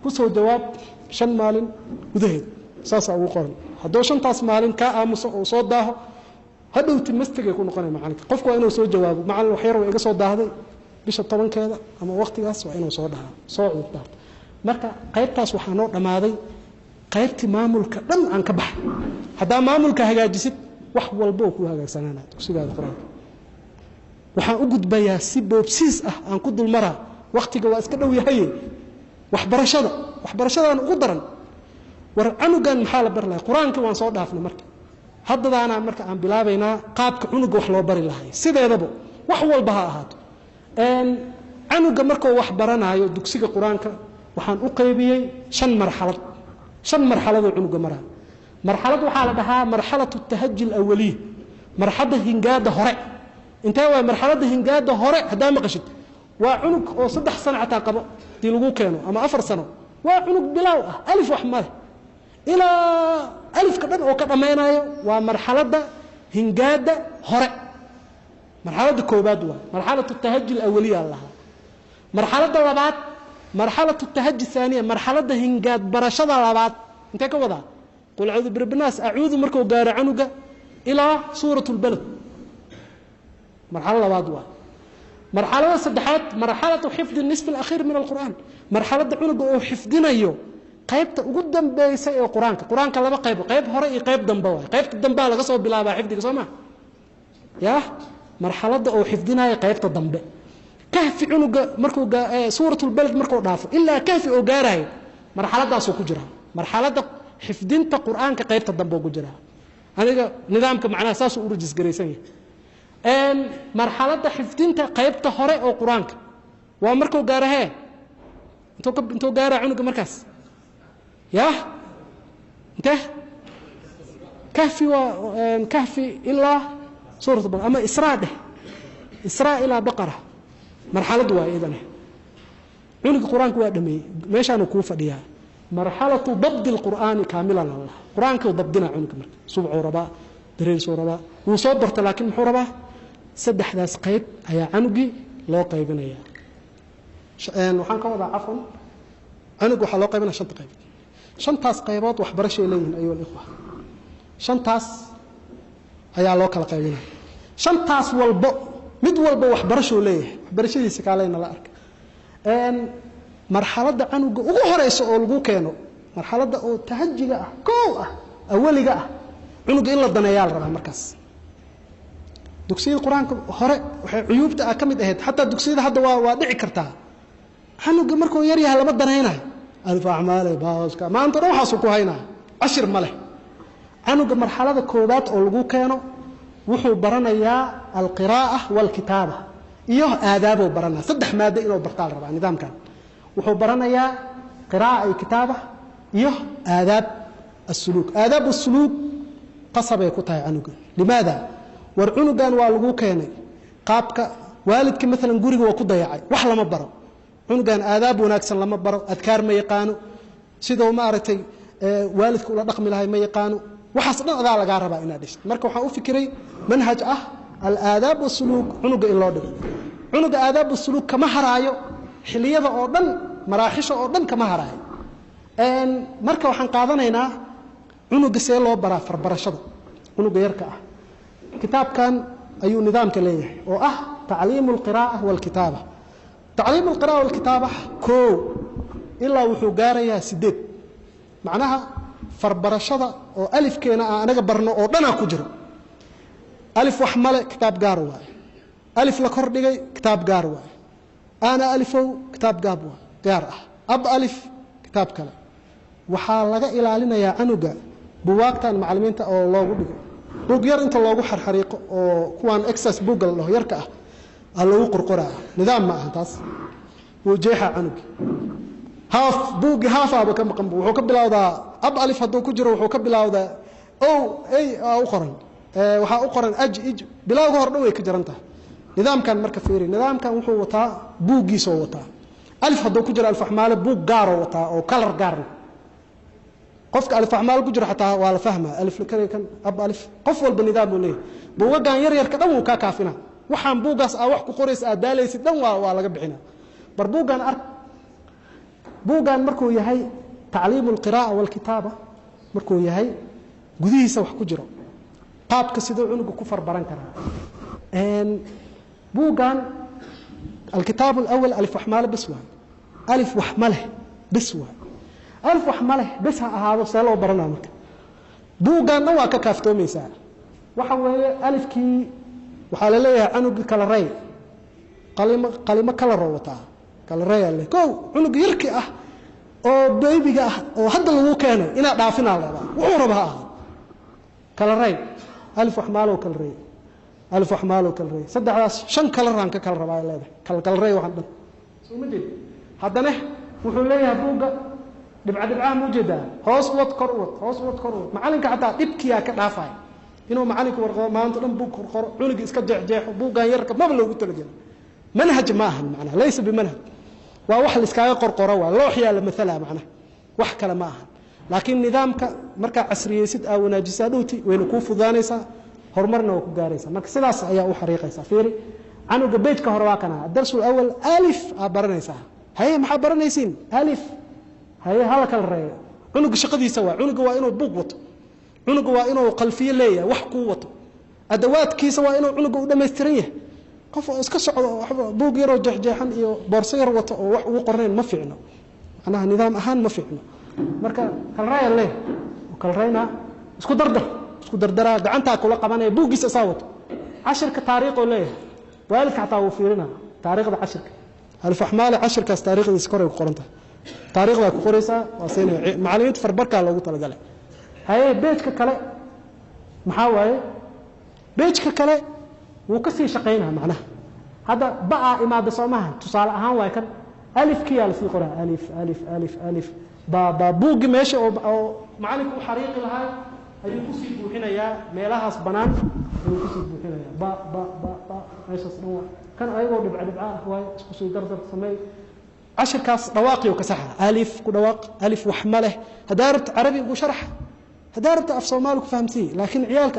ku soo jawaab 5 maalin gudaheed saasa ugu qoran hadduu 5taas maalin ka aamuso oo soo daaho hadhowti mastigay ku noqonay macalinka qofku waa inuu soo jawaabo macallin wax yar oo iga soo daahday bisha 10keeda ama waqtigaas waa inuu soo dhaha soo cudurtaa marka qaybtaas waxaa noo dhamaaday qaybtii maamulka dhan aan ka baxay hadaa maamulka hagaajisid wax walba oo ku hagaagsanana dugsigaada quraanka waxaan u gudbayaa si boobsiis ah aan ku dulmaraa waqtiga waa iska dhow yahay waxbarashadaan ugu daran war canugan maxaa la bari lahaa quraanka waan soo dhaafnay marka haddadaana marka aan bilaabaynaa qaabka cunuga wax loo bari lahay sideedaba wax walba ha ahaato canuga markuu wax baranayo dugsiga quraanka waxaan u qaybiyay 5 marxalad oo cunuga maraa marxalad waxaa la dhahaa marxalatu tahajji al-awwaliy marxalada hingaada hore intee waa marxalada hingaada hore hadaa maqashid waa cunug oo 3 sano xataa qabo tii lagu keeno ama 4 sano waa cunug bilaaw ah alif wax male ilaa alif ka dhan oo ka dhameynayo waa marxalada hingaada hore marxalada koobaad waa marxalatu tahajji al-awwaliy allah marxalada labaad marxalatu tahajji thaniya marxalada hingaad barashada labaad intee ka wada qul a'udhu birabbinaas a'udhu markuu gaaro canuga ilaa suuratul balad marxalada labaad waa مرحلة الصدحات مرحلة حفظ النصف الأخير من القرآن مرحلة عنق أو حفظنا يو قيبت قدام بيسي القرآن القرآن كلا قيب هرئي قيب دنبوا قيبت الدنبا لقصوا بلا حفظ قصما يا مرحلة أو حفظنا قيبت الدنب كهف عنق مركو سورة البلد مركو ضاف إلا كهف أو جاره مرحلة دا سو كجرا مرحلة حفظنت القرآن كقيبت الدنبوا كجرا هذا نظامك معناه أساس ورجس جريسني مرحلة حفظنت قيبت هرئي أو قرآن ومركو جاره انتو جاره عنق مركز يا انتهى كهفي إلا سورة البقرة أما إسراء إلى بقرة مرحلة دواء إذن عنق القرآن كوا دمي ماشي أنا كوفة ديها مرحلة ضبط القرآن كاملا الله القرآن كوا ضبطنا عنق سبع رباء درين سورة وصبرت لكن محوربة سدح ذا سقيب هي عنقي لو قيبنا إياه وحان كوا عفوا عنق وحلو قيبنا شنط قيب shantaas qaybood waxbarasho ay leeyihiin ayuu ikhwa shantaas ayaa loo kala qaybinaa shantaas walba mid walba waxbarasho leeyahay waxbarashadiisa kaaleyna la arka marxaladda canuga ugu horeysa oo lagu keeno marxaladda oo tahajjiga ah koow ah awaliga ah canuga in la daneeyaa la rabaa markaas dugsiyada quraanka hore waxay cuyubta ka mid ahayd hatta dugsiyada hadda waa dhici kartaa canuga markuu yar yahay lama daneynayo ألف أعمال باسكا ما أنت روح سكوا هنا عشر مله عنق مرحلة كوبات أو لجو كانوا وحو برنا يا القراءة والكتابة إيوه آداب وبرنا صدح مادة إنه برتال ربع نظام كان وحو برنا يا قراءة الكتابة إيوه آداب السلوك آداب السلوك قصب يكوتها عنق لماذا والعنقان والجو كانوا قابك والدك مثلا جوري وكودا يعي وحلا ما برا عنقان آداب وناكسن لما برو أذكار ما يقانو سيدو ما أرتي والدك ولا رقم لهاي ما يقانو وحصلنا ذا على جاربا إن هذا مركو حقو فكري منهج الآداب والسلوك عنق إلا ده عنق آداب والسلوك كما هرايو حلية أردن مراحش أردن كما هرايو مركو حنقاضنا هنا عنق سيلو برا فربرشة عنق يركع كتاب كان أيو نظام كليه تعليم القراءة والكتابة تعليم القراءة والكتابة كو إلا وحو قاريا سديد معناها فربرشة أو ألف كينا أنا قبرنا أو دنا كجر ألف وحملة كتاب قاروا ألف لكردي كتاب قاروا أنا ألفو كتاب قابوا قارة أب ألف كتاب كلا وحالة إلى لنا يا عنقة بواقتان معلمين أو الله ودق بوجير أنت الله وحر حريق أو كوان إكسس بوجل الله يركع الله قرقرة نظام ما هنتاس وجيها عنك هاف بوج هاف أبو كم قنبو وحكب لا أب ألف هدو كجرو وحكب لا أو أي أخرين وح أخرين أج بلا غهر دوي كجرنته نظام كان مركب فيري نظام كان وحو وطا بوجي سو وطا ألف هدو كجر ألف حمال بوج جار وطا أو كلر جار قفك ألف حمال كجر حتى ولا فهمه ألف لكري كان أب ألف قفل بالنظام وليه بوجا ير كذا وكافنا waxaan buugaas wax ku qorays aadaalaysid dhan waa laga bixina bar buugan markuu yahay tacliimul qiraa'ah wal kitaaba markuu yahay gudihiisa wax ku jiro qaabka sidoo cunuga ku farbaran karaa buugan الكتاب الأول ألف وحمال بسوى ألف وحمله بسوى ألف وحمله بس هذا سلو برنامج buugan waa ka kaaftoomaysaa waxa weeye alifkii waxa la leeyahay cunug kala ray qalimo kala roota kala ray le ko cunug yarki ah oo babyga ah oo hadda lagu keenay ina dhaafina laba wuxuu rabaa kala ray alif waxmaalo kala ray alif waxmaalo kala ray saddexdaas shan kala raan ka kala rabaa leedahay kala ray waxan dhan soo ma jeed haddana wuxuu leeyahay buuga dhibcaa mujada hoos wad kor wad macalinka xataa dibkiya ka dhaafay inuu macalinka warqo maanta dhan buug qoro cunuga iska jeexjeexo buugan yarka ma loogu talagalay manhaj ma aha macna laysa bimanhaj waa wax la iskaaga qorqoro waa looxiya la mathala macna wax kale ma aha laakiin nidaamka marka casriyeysid aa wanaajisaa dhowti wayna ku fudaanaysaa horumarna waa ku gaaraysaa marka sidaas ayaa u xariiqaysaa fiiri canuga beejka hore waa kana darsul awal alif baranaysaa hay maxaa baranaysiin alif هاي هلك الرأي عنق شقدي سوا عنق وإنه بقوته عنق وإنه قلفية ليه وح قوته أدوات كي سوا إنه عنق قدام يستريه qof oo iska socdo waxba buug yar oo jeexjeexan iyo boorso yar wato oo wax ugu qornayn ma fiicno macnaha nidaam ahaan ma fiicno marka kala raaya leh kala rayna isku dardara gacanta kula qabanay buugiisa saawato عشرك تاريخ ولا والك حتى وفيرنا تاريخ عشرك ألف أحمال عشرك تاريخ يذكر وقرنته تاريخ وقريسة وصين معلومات فربركة لو قلت له هاي بيتك كلا محاوي بيتك كلا وكسي شقينها معناه هذا بقى إما بصومها تصال أهم ويكن ألف كي ألف القرآن ألف ألف ألف ألف با بوج ماشي أو معلك وحريق لها هذه كسي بوحنا يا ميلها صبنان كسي بوحنا يا با ايش صنوا كان ايغو دبع هواي كسي دردر سمي 10 كاس رواقي وكسحه الف كدواق الف وحمله هدارت عربي وشرح هدارت اف صومالك فهمتي لكن عيالك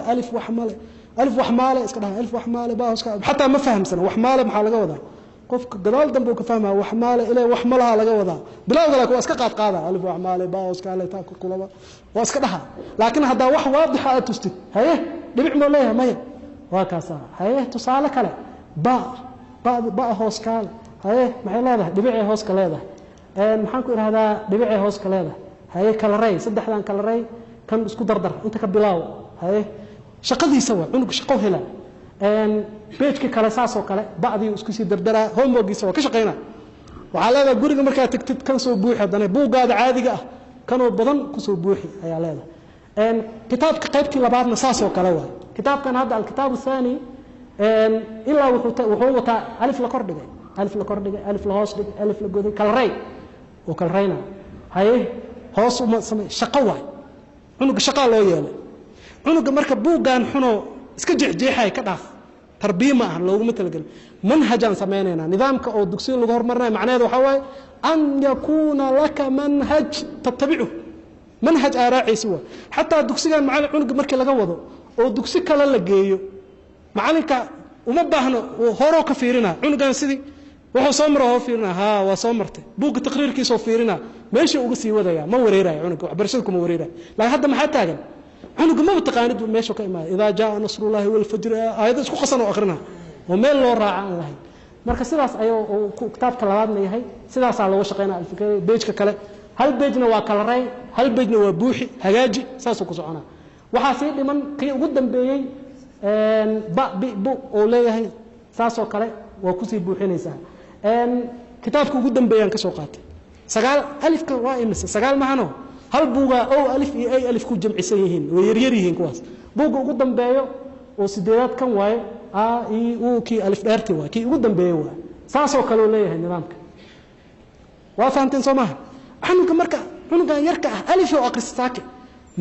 الف وحماله اسكدها الف وحماله باوس حتى ما فهم سنه وحماله maxaa laga wadaa qofka gadaal dambe ka fahmaa waxmaale ilaa waxmalaha laga wadaa bilowga la ku iska qaada alif waxmaale baos ka leeyahay ta kulaba waa iska dhaha laakiin hada wax waadix ah tustid haye dhibic ma leeyahay maya waa kaasa haye tusaale kale ba hoos kaale haye maxay leedahay dhibicay hoos ka leedahay maxaan ku irahdaa dhibicay hoos ka leedahay haye kala ray saddexdan kala ray kan isku dardar inta ka bilaaw haye shaqadiisa waa cunug shaqo hela beejka kala saasoo kale bacdii isku sii dardara homeworkiisa waa ka shaqeynaa waxaa leedahay guriga markaa tagtid kan soo buuxi haddana buugaada caadiga ah kanoo badan ku soo buuxi ayaa leedahay kitaabka qaybtii labaadna saasoo kale waay kitaabkan hadda alkitaabu thani ilaa wuxuu wataa alif la kordhigay alif la hoos dhigay alif la goday kala ray oo kala rayna haye hoos uma samay shaqo waay cunuga shaqo loo yeelay cunuga marka buugaan xuno iska jeexjeexay ka dhaaf tarbiya ma aha looguma talagalin manhajan sameynayna nidaamka oo dugsiga lagu hormarinayo macnaheedu waxa waaye an yakuna laka manhaj tattabi'u manhaj aaraaciisa waa xataa dugsigan macallin cunuga markii laga wado oo dugsi kale la geeyo macallinka uma baahno horo ka fiirina cunugan sidii wuxuu soo maraa oo fiirina waa soo martay buugga taqriirkiisa oo fiirina meesha uga sii wadaya ma wareerayo cunuga waxbarashada kuma wareerayo laakiin hadda maxaa taagan cunuga ma taqaanid meesha ka imaado idaa jaa nasrullahi wal fajr ayada isku qasan oo aqrina oo meel loo raacan lahayn marka sidaas ayuu kitaabka labaadna yahay sidaas loo shaqeynaa alfikay beejka kale hal beejna waa kala ray hal beejna waa buuxi hagaaji saas ku soconaa waxa si dhiman kii ugu dambeeyay bu oo leeyahay saas oo kale waa ku sii buuxinaysaa kitaabka ugu dambeeyaan ka soo qaatay sagaal alifka waa imisa sagaal mahano hal buuga oo alif iyo ay alif ku jamcisan yihiin way yar yihiin kuwaas buuga ugu dambeeyo oo sideedad kan waaye a i u ki alif dheerti waa ki ugu dambeeyo waa saas oo kale leeyahay nidaamka waa fahanteen Soomaha cunuga marka cunuga yarka ah alif oo aqristaake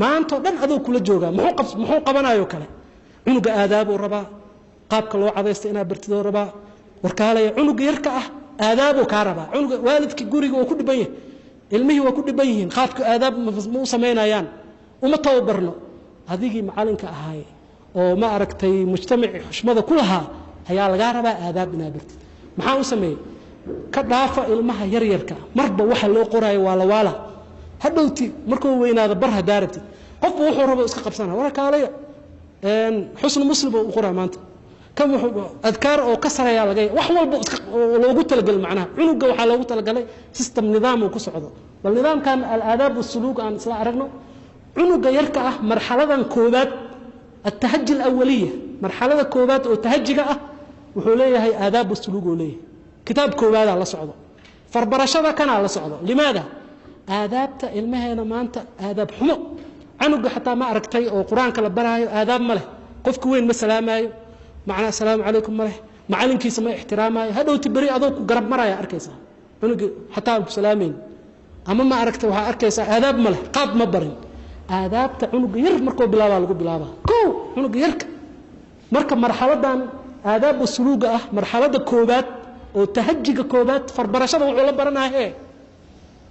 maanta dhan adoo kula jooga muxuu qabanayo kale cunuga aadaab oo raba qaabka loo cadaysto inaa bartido raba warkaalaya cunuga yarka ah aadaab oo ka raba cunuga waalidka guriga oo ku dhiban yahay ilmihi waa ku dhiban yihiin qaabka aadaab ma sameynayaan uma tababarno adigii macalinka ahaay oo ma aragtay mujtamaci xushmada ku lahaa ayaa laga rabaa aadaab inaa bartid maxaa u sameeyay ka dhaafa ilmaha yaryarka marba waxa loo qoraayo waa la waala hadhowti markuu weynaado bar hadaarabtid qofku wuxuu rabo iska qabsana warkaalaya xusn muslim oo qoraa maanta كم أذكار أو كسر يا لقي وحول لو قلت لك المعنى عنق وحلا لو قلت لك سيستم نظام وكسعده والنظام كان الآداب والسلوك عن صلاة رجنا عنق يركع مرحلة كوبات التهجي الأولية مرحلة كوبات والتهجي وحوليه هي آداب والسلوك وليه كتاب كوبات على صعده فربرشة كان على صعده لماذا آداب المهنة ما أنت آداب حمق عنق حتى ما أركتي أو قرآن كلا براي آداب مله قف كوين مثلا ما معنا السلام عليكم مره معلم كيس ما احترامه هذا تبري أذوق قرب مرايا أركيسه عنق حتى سلامين أما ما أركته وها أركيسه آداب مله قاب مبرن آداب عنق يرك مركو بلاوا لقو بلاوا كو عنق يرك مركب مرحلة دان آداب والسلوك مرحلة كوبات وتهجي كوبات فربرشة ولا برنا هي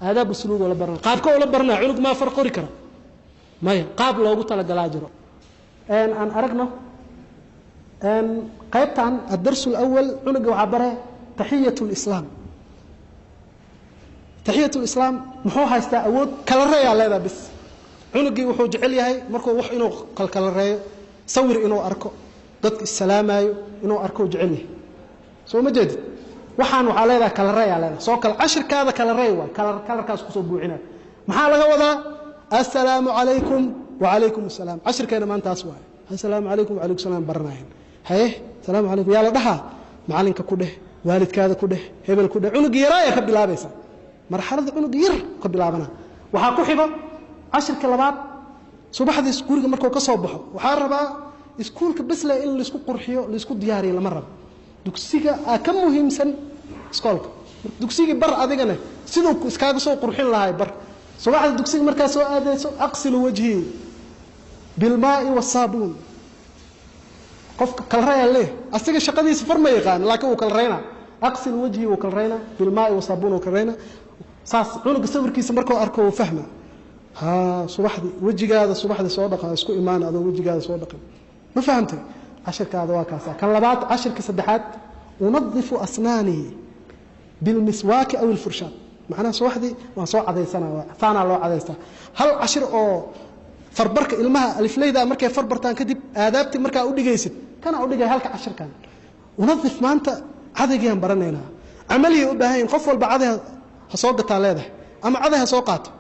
آداب والسلوك ولا برنا قاب كو ولا برنا عنق ما فرقوا ركرا ما قاب لو قلت لك جلاجرو أن أركنا قيبتان الدرس الأول عنق وعبره تحية الإسلام تحية الإسلام محوها يستأود كالرأي على هذا بس عنقي وحو جعلي هاي مركو وح إنو كالرأي صور إنو أركو ضدك السلام إنو أركو جعلي soo ma jeedid waxaan waxa leedahay kala ray leedahay soo kala cashirkaada kala ray waa kalarkaas ku soo buuxinaa maxaa laga wadaa assalaamu calaykum wa calaykum assalaam cashirkeena maantaas waa assalaamu calaykum wa calaykum assalaam baranaayeen haye assalaamu calaykum yaa la dhahaa macalinka ku dheh waalidkaada ku dheh hebel ku dheh cunug yaraaya ka bilaabaysa marxalada cunug yar ka bilaabana waxa ku xigo cashirka labaad subaxdii guriga markuu ka soo baxo waxa rabaa iskuulka basla in la isku qurxiyo la isku diyaariyo lama rabo dugsiga ka muhiimsan iskoolka dugsiga bar adigana sidoo iskaaga soo qurxin lahaay bar subaxda dugsiga markaa soo aadayso aqsilu wajhi bil maa'i was sabun qofka kala reeyay leh asiga shaqadiisa farma yaqaan laakiin uu kala reeyna aqsilu wajhi uu kala reeyna bil maa'i was sabun uu kala reeyna saas cunuga sawirkiisa markuu arko uu fahma ha subaxdii wajigaada subaxdii soo dhaqaa isku imaan adoo wajigaada soo dhaqan ma fahamtay cashirkaada waa kaasa kan labaad cashirka saddexaad unadhifu asnaani bil miswaak aw al furshaad macna subaxdii waan soo cadeysana faana loo cadeysta hal cashir oo farbarka ilmaha aliflayda markay farbartaan kadib aadaabti markaa u dhigaysid kana u dhigay halka cashirkan unadhif maanta cadaygan baranayna amalihi u baahan qof walba caday ha soo gataa leedahay ama caday ha soo qaato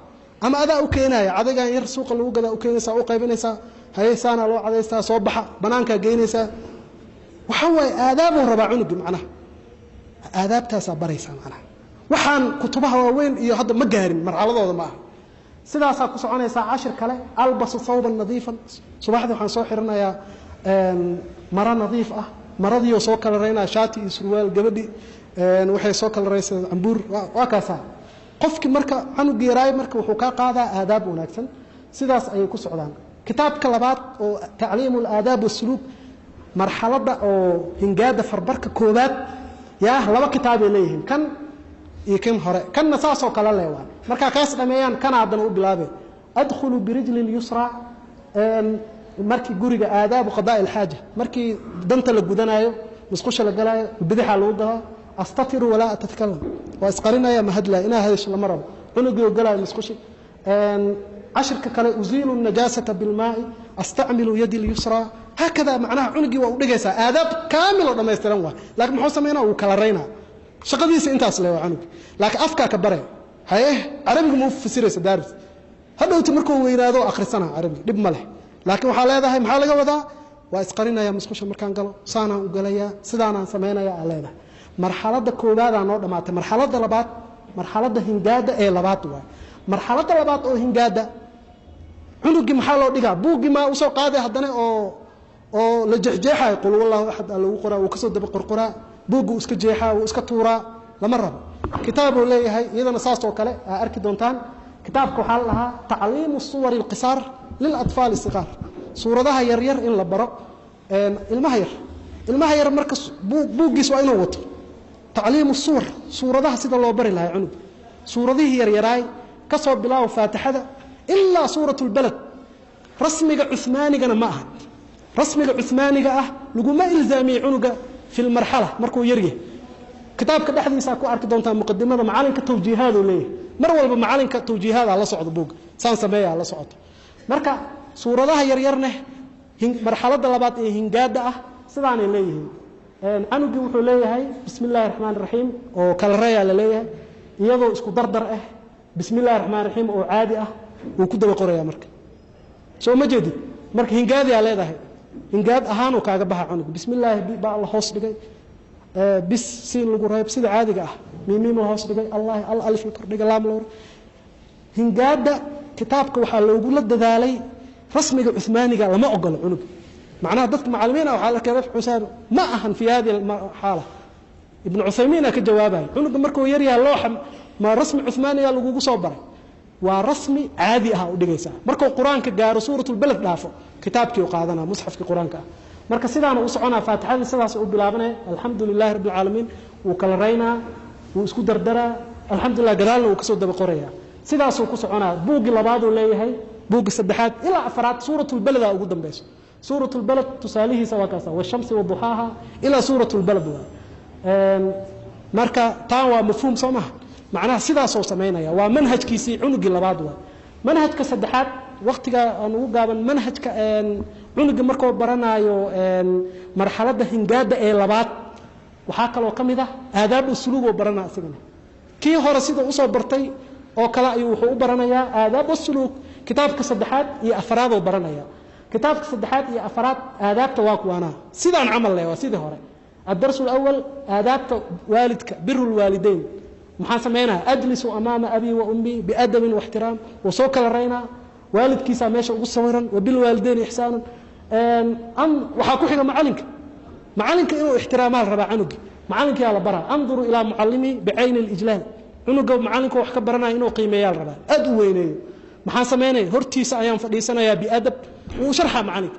ama adaa u keenaya cadaygan yar suuqa lagu gadaa u keenaysa u qaybinaysa haysaana loo cadeystaa soo baxa banaanka geynaysa waxa way aadaab uu rabaa cunuga macnaha aadaabtaas baraysa macnaha waxaan kutubaha waaweyn iyo hadda ma gaarin marxaladooda ma aha sidaas ku soconaysa cashir kale albasu thawban nadiifan subaxda waxaan soo xiranayaa mara nadiif ah maradii soo kala reynaa shaati iyo surwaal gabadhi waxay soo kala reysay ambuur waa kaasa qofki marka cunuga yaraay marka wuxuu ka qaadaa aadaab wanaagsan sidaas ay ku socdaan kitaabka labaad oo tacliimul aadaab wasuluuk marxalada oo hingaada farbarka koobaad yaa laba kitaab ay leeyihiin kan iyo kan hore kan nasaasoo kala leewaan marka kaas dhameeyaan kana hadan u bilaabay adkhulu birijli al-yusra markii guriga aadaab qadaa al-haaja markii danta la gudanayo musqusha la galaayo bidaxa loo daa astatiru wala atakalam wa isqarinaya mahadla ina hadish lama rabo cunugu galaayo musqushi عشرك كلا أزيل النجاسة بالماء أستعمل يدي اليسرى هكذا معناها عنقي وأودجسا آداب كامل ولا ما يستلموا لكن محوسة مينا وكلا رينا شقديس أنت أصله عنق لكن أفكار كبره هاي عربي مو في سيرة دارس هذا وتمركوا وينادوا آخر السنة عربي لب مله لكن وحال هذا هي محل جوده وإسقرنا يا مسخوش المكان قالوا صانا وقاليا سدانا سمينا يا علينا مرحلة كوباد أنا نوع مرحلة لبات مرحلة هنجادة إيه لبات مرحلة لبات أو هنجادة cunugi maxaa loo dhigaa buugi ma usoo qaaday hadana oo la jeexjeexay qul wallahu ahad lagu qoraa uu kasoo daba qorqoraa buugu iska jeexaa uu iska tuuraa lama rabo kitaab uu leeyahay iyadana saas oo kale arki doontaan kitaabku waxa la lahaa tacliimu suwar alqisar lil atfal as-sighar suuradaha yar yar in la baro ilmaha yar marka buugiis waa inuu wato tacliimu suwar suuradaha sida loo bari lahaa cunug suuradihi yar yaraay ka soo bilaaw faatixada إلا سورة البلد رسمك عثماني أنا معها رسمك عثماني لقوا ما إلزامي عنق في المرحلة مركو يريه كتاب كده أحد يساكو أرك دونتا مقدمة معالنك توجيهات وليه مروى بمعالنك توجيهات على صعد بوق سان سمية على صعد مركا سورة ذا يريرنه مرحلة دلبات هنجادة سداني ليه أنا جوحوا ليه هاي بسم الله الرحمن الرحيم أو كالريا ليه يضو اسكو دردر بسم الله الرحمن الرحيم أو عادي وكده بقرية مركا سو ما جدي مركا هنجادي على ده هنجاد أهانو كاجا بها عنك بسم الله بقى الله هوس بقى بس سين القريب سيد عادي جاه ميم هوس بقى الله الألف الكرد لام لور هنجاد كتابك وحال لو يقول لك ذالي رسمي عثماني قال ما أقول عنك معناه ضدك معلمين أو حالك كيف حساب ما أهن في هذه الحالة ابن عثيمين كجوابه عنك مركو يري اللوح ما رسم عثماني قال لو صبر ورسمي عادي ودغيسا marka quraanka gaaro suuratul balad dhaafo kitaabkii uu qaadana musxafki quraanka marka sidaan uu soconaa faatixada sidaas uu bilaabnay alxamdulillaah rabbil alamin uu kala reeyna uu isku dardara alxamdulillaah gadaalna uu kasoo daba qoraya sidaas uu ku soconaa buugi labaad uu leeyahay buugi saddexaad ilaa afraad suuratul balad ugu dambayso suuratul balad tusaalihi sawakaasa wa shamsi wa duhaaha ila suuratul balad marka taan waa mafhuum soomaa معناها سيدا سو سمينايا waa manhajkiisi cunugi labaad waa manhajka saddexaad waqtiga aan ugu gaaban manhajka cunuga markuu baranaayo marxalada hingaada ee labaad waxaa kaloo ka mid ah aadaab usluub oo baranaa isagana kii hore sida u soo bartay oo kale ayuu wuxuu u baranayaa aadaab usluub kitaabka saddexaad iyo afraad oo baranaya kitaabka saddexaad iyo afraad aadaabta waa kuwaana sidaan camal leh waa sidii hore الدرس الأول آداب والدك بر الوالدين محا سمينا أجلس أمام أبي وأمي بأدب واحترام وصوك الرينا والد كيسا ماشا وصورا وبالوالدين إحسانا وحاكو حيقا معلنك إنه احترامات ربا عنك معلنك يا لبرا انظروا إلى معلمي بعين الإجلال عنك معلنك وحكا برنا إنه قيمة يا ربا أدويني محا سمينا هرتيسا أيام فديسنا يا بأدب وشرحها معلنك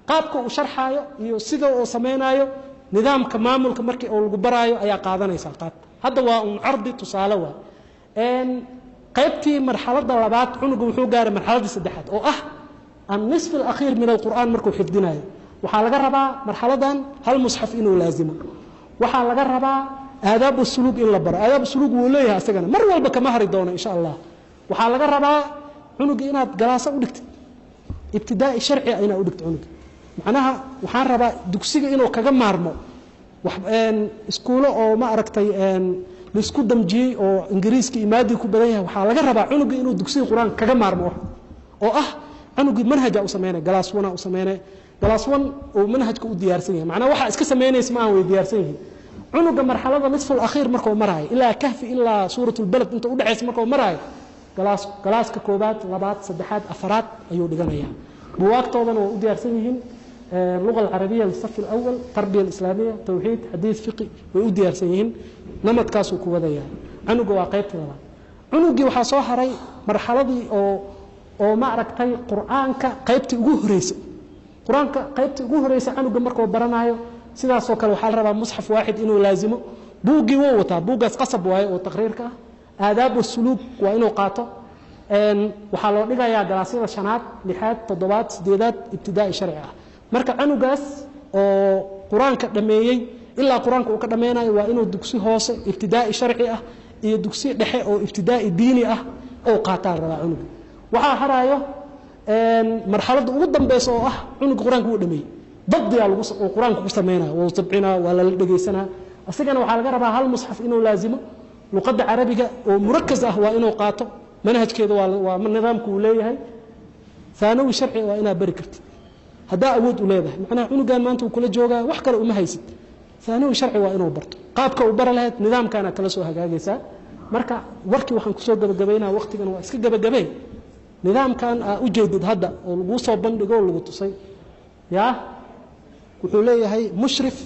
قابكو وشرحها يسيدو وسمينا nidaamka maamulka markii uu lagu baraayo ayaa qaadanaysa qaad hadda waa un ardi tusaale waa qaybtii marxaladda labaad cunugu wuxuu gaaray marxaladda saddexaad oo ah an-nisf al-akhir min al-Qur'an markuu xifdinayo waxa laga rabaa marxaladan hal mushaf inuu laazimo waxa laga rabaa aadaab usluub in la baro aadaab usluub uu leeyahay asagana mar walba kama hari doono insha Allah waxa laga rabaa cunuga inaad galaasa u dhigtid ibtidaa'i sharci inaad u dhigtid cunuga macnaha waxaan rabaa dugsiga inuu kaga maarmo iskuulo oo ma aragtay la isku damjiyay oo ingiriiska imaadi ku badan yahay waxa laga rabaa cunuga inuu dugsiga quraan kaga maarmo oo ah cunuga manhaj u sameeyay galaas wana u sameeyay galaas wan oo manhajka u diyaarsan yahay macnaha waxa iska sameeynaysa ma aan way diyaarsan yahay cunuga marxalada nisf al-akhir markuu maraayo ilaa kahfi ilaa suuratul balad inta u dhaxaysa markuu maraayo galaaska koobaad labaad saddexaad afraad ayuu dhiganayaa buwaagtoodana waa u diyaarsan yihiin اللغة العربية للصف الأول التربية الإسلامية توحيد حديث فقه ويودي أرسيهن نمط كاسو كوذيا عنق واقعت لنا عنق وحصو حري مرحلة دي أو معركتي قرآن كقيبت جهريس قرآن كقيبت جهريس عنق مركو برنايو سيدا سوكر وحال ربا مصحف واحد إنه لازمه بوجي ووتا بوجس قصب واي وتقرير كا آداب والسلوك وإنه قاطع وحالو نجا يا دراسة شنات لحد تضبط سديدات ابتدائي شرعية marka anugaas oo quraanka dhameeyay ilaa quraanka uu ka dhameenayo waa inuu dugsi hoose ibtidaa'i sharci ah iyo dugsi dhexe oo ibtidaa'i diini ah oo qaataan rabaa anuga waxa harayo marxaladda ugu dambayso oo ah anuga quraanka uu dhameeyay daddiya lagu oo quraanka ku sameeyna oo sabcina wala la dhageysana asagana waxa laga rabaa hal mushaf inuu laazimo luqadda carabiga oo murakkaz ah waa inuu qaato manhajkeeda waa nidaamku uu leeyahay ثانوي sharci waa ina bari kartid هذا أود ولاده معناه إنه قال ما أنتم كل جوجا وحكر وما هيسد ثانوي شرعي وإنه برضه قابك وبر له نظام كان كلاسوها جاجسا مركا وركي وحن كسود جبينا وقت كانوا اسك جبين نظام كان أجدد هذا والوصل بند جول وتصي يا وحوليه هي مشرف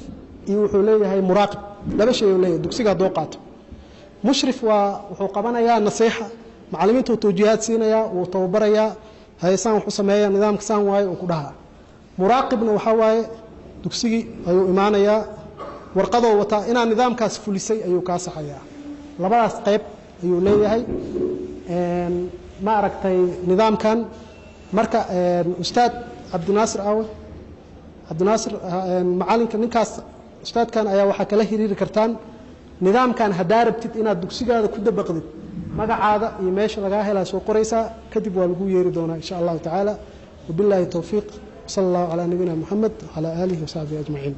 وحوليه هي مراقب لا بشيء ولا دكسيجا دوقات مشرف وحقبنا يا نصيحة معلمين توجيهات سينا يا وتوبر يا هيسان وحسمية نظام كسان واي وكلها مراقبنا وحواي دكسيجي أيو إيمانيا ورقضوا وتا إنا نظام كاس فلسي أيو كاس حياة لباس قيب أيو ليه هاي ما أركتي نظام كان مركا أستاذ عبد الناصر عبد الناصر معلم كان نكاس أستاذ كان أيا وحكى له هيري كرتان نظام كان هدارب تت إنا دكسيجي هذا كده بقدر ما قاعد يمشي لقاه لا سوق قريسة كتب والجو يردونه إن شاء الله تعالى وبالله التوفيق صلى الله على نبينا محمد وعلى آله وصحبه أجمعين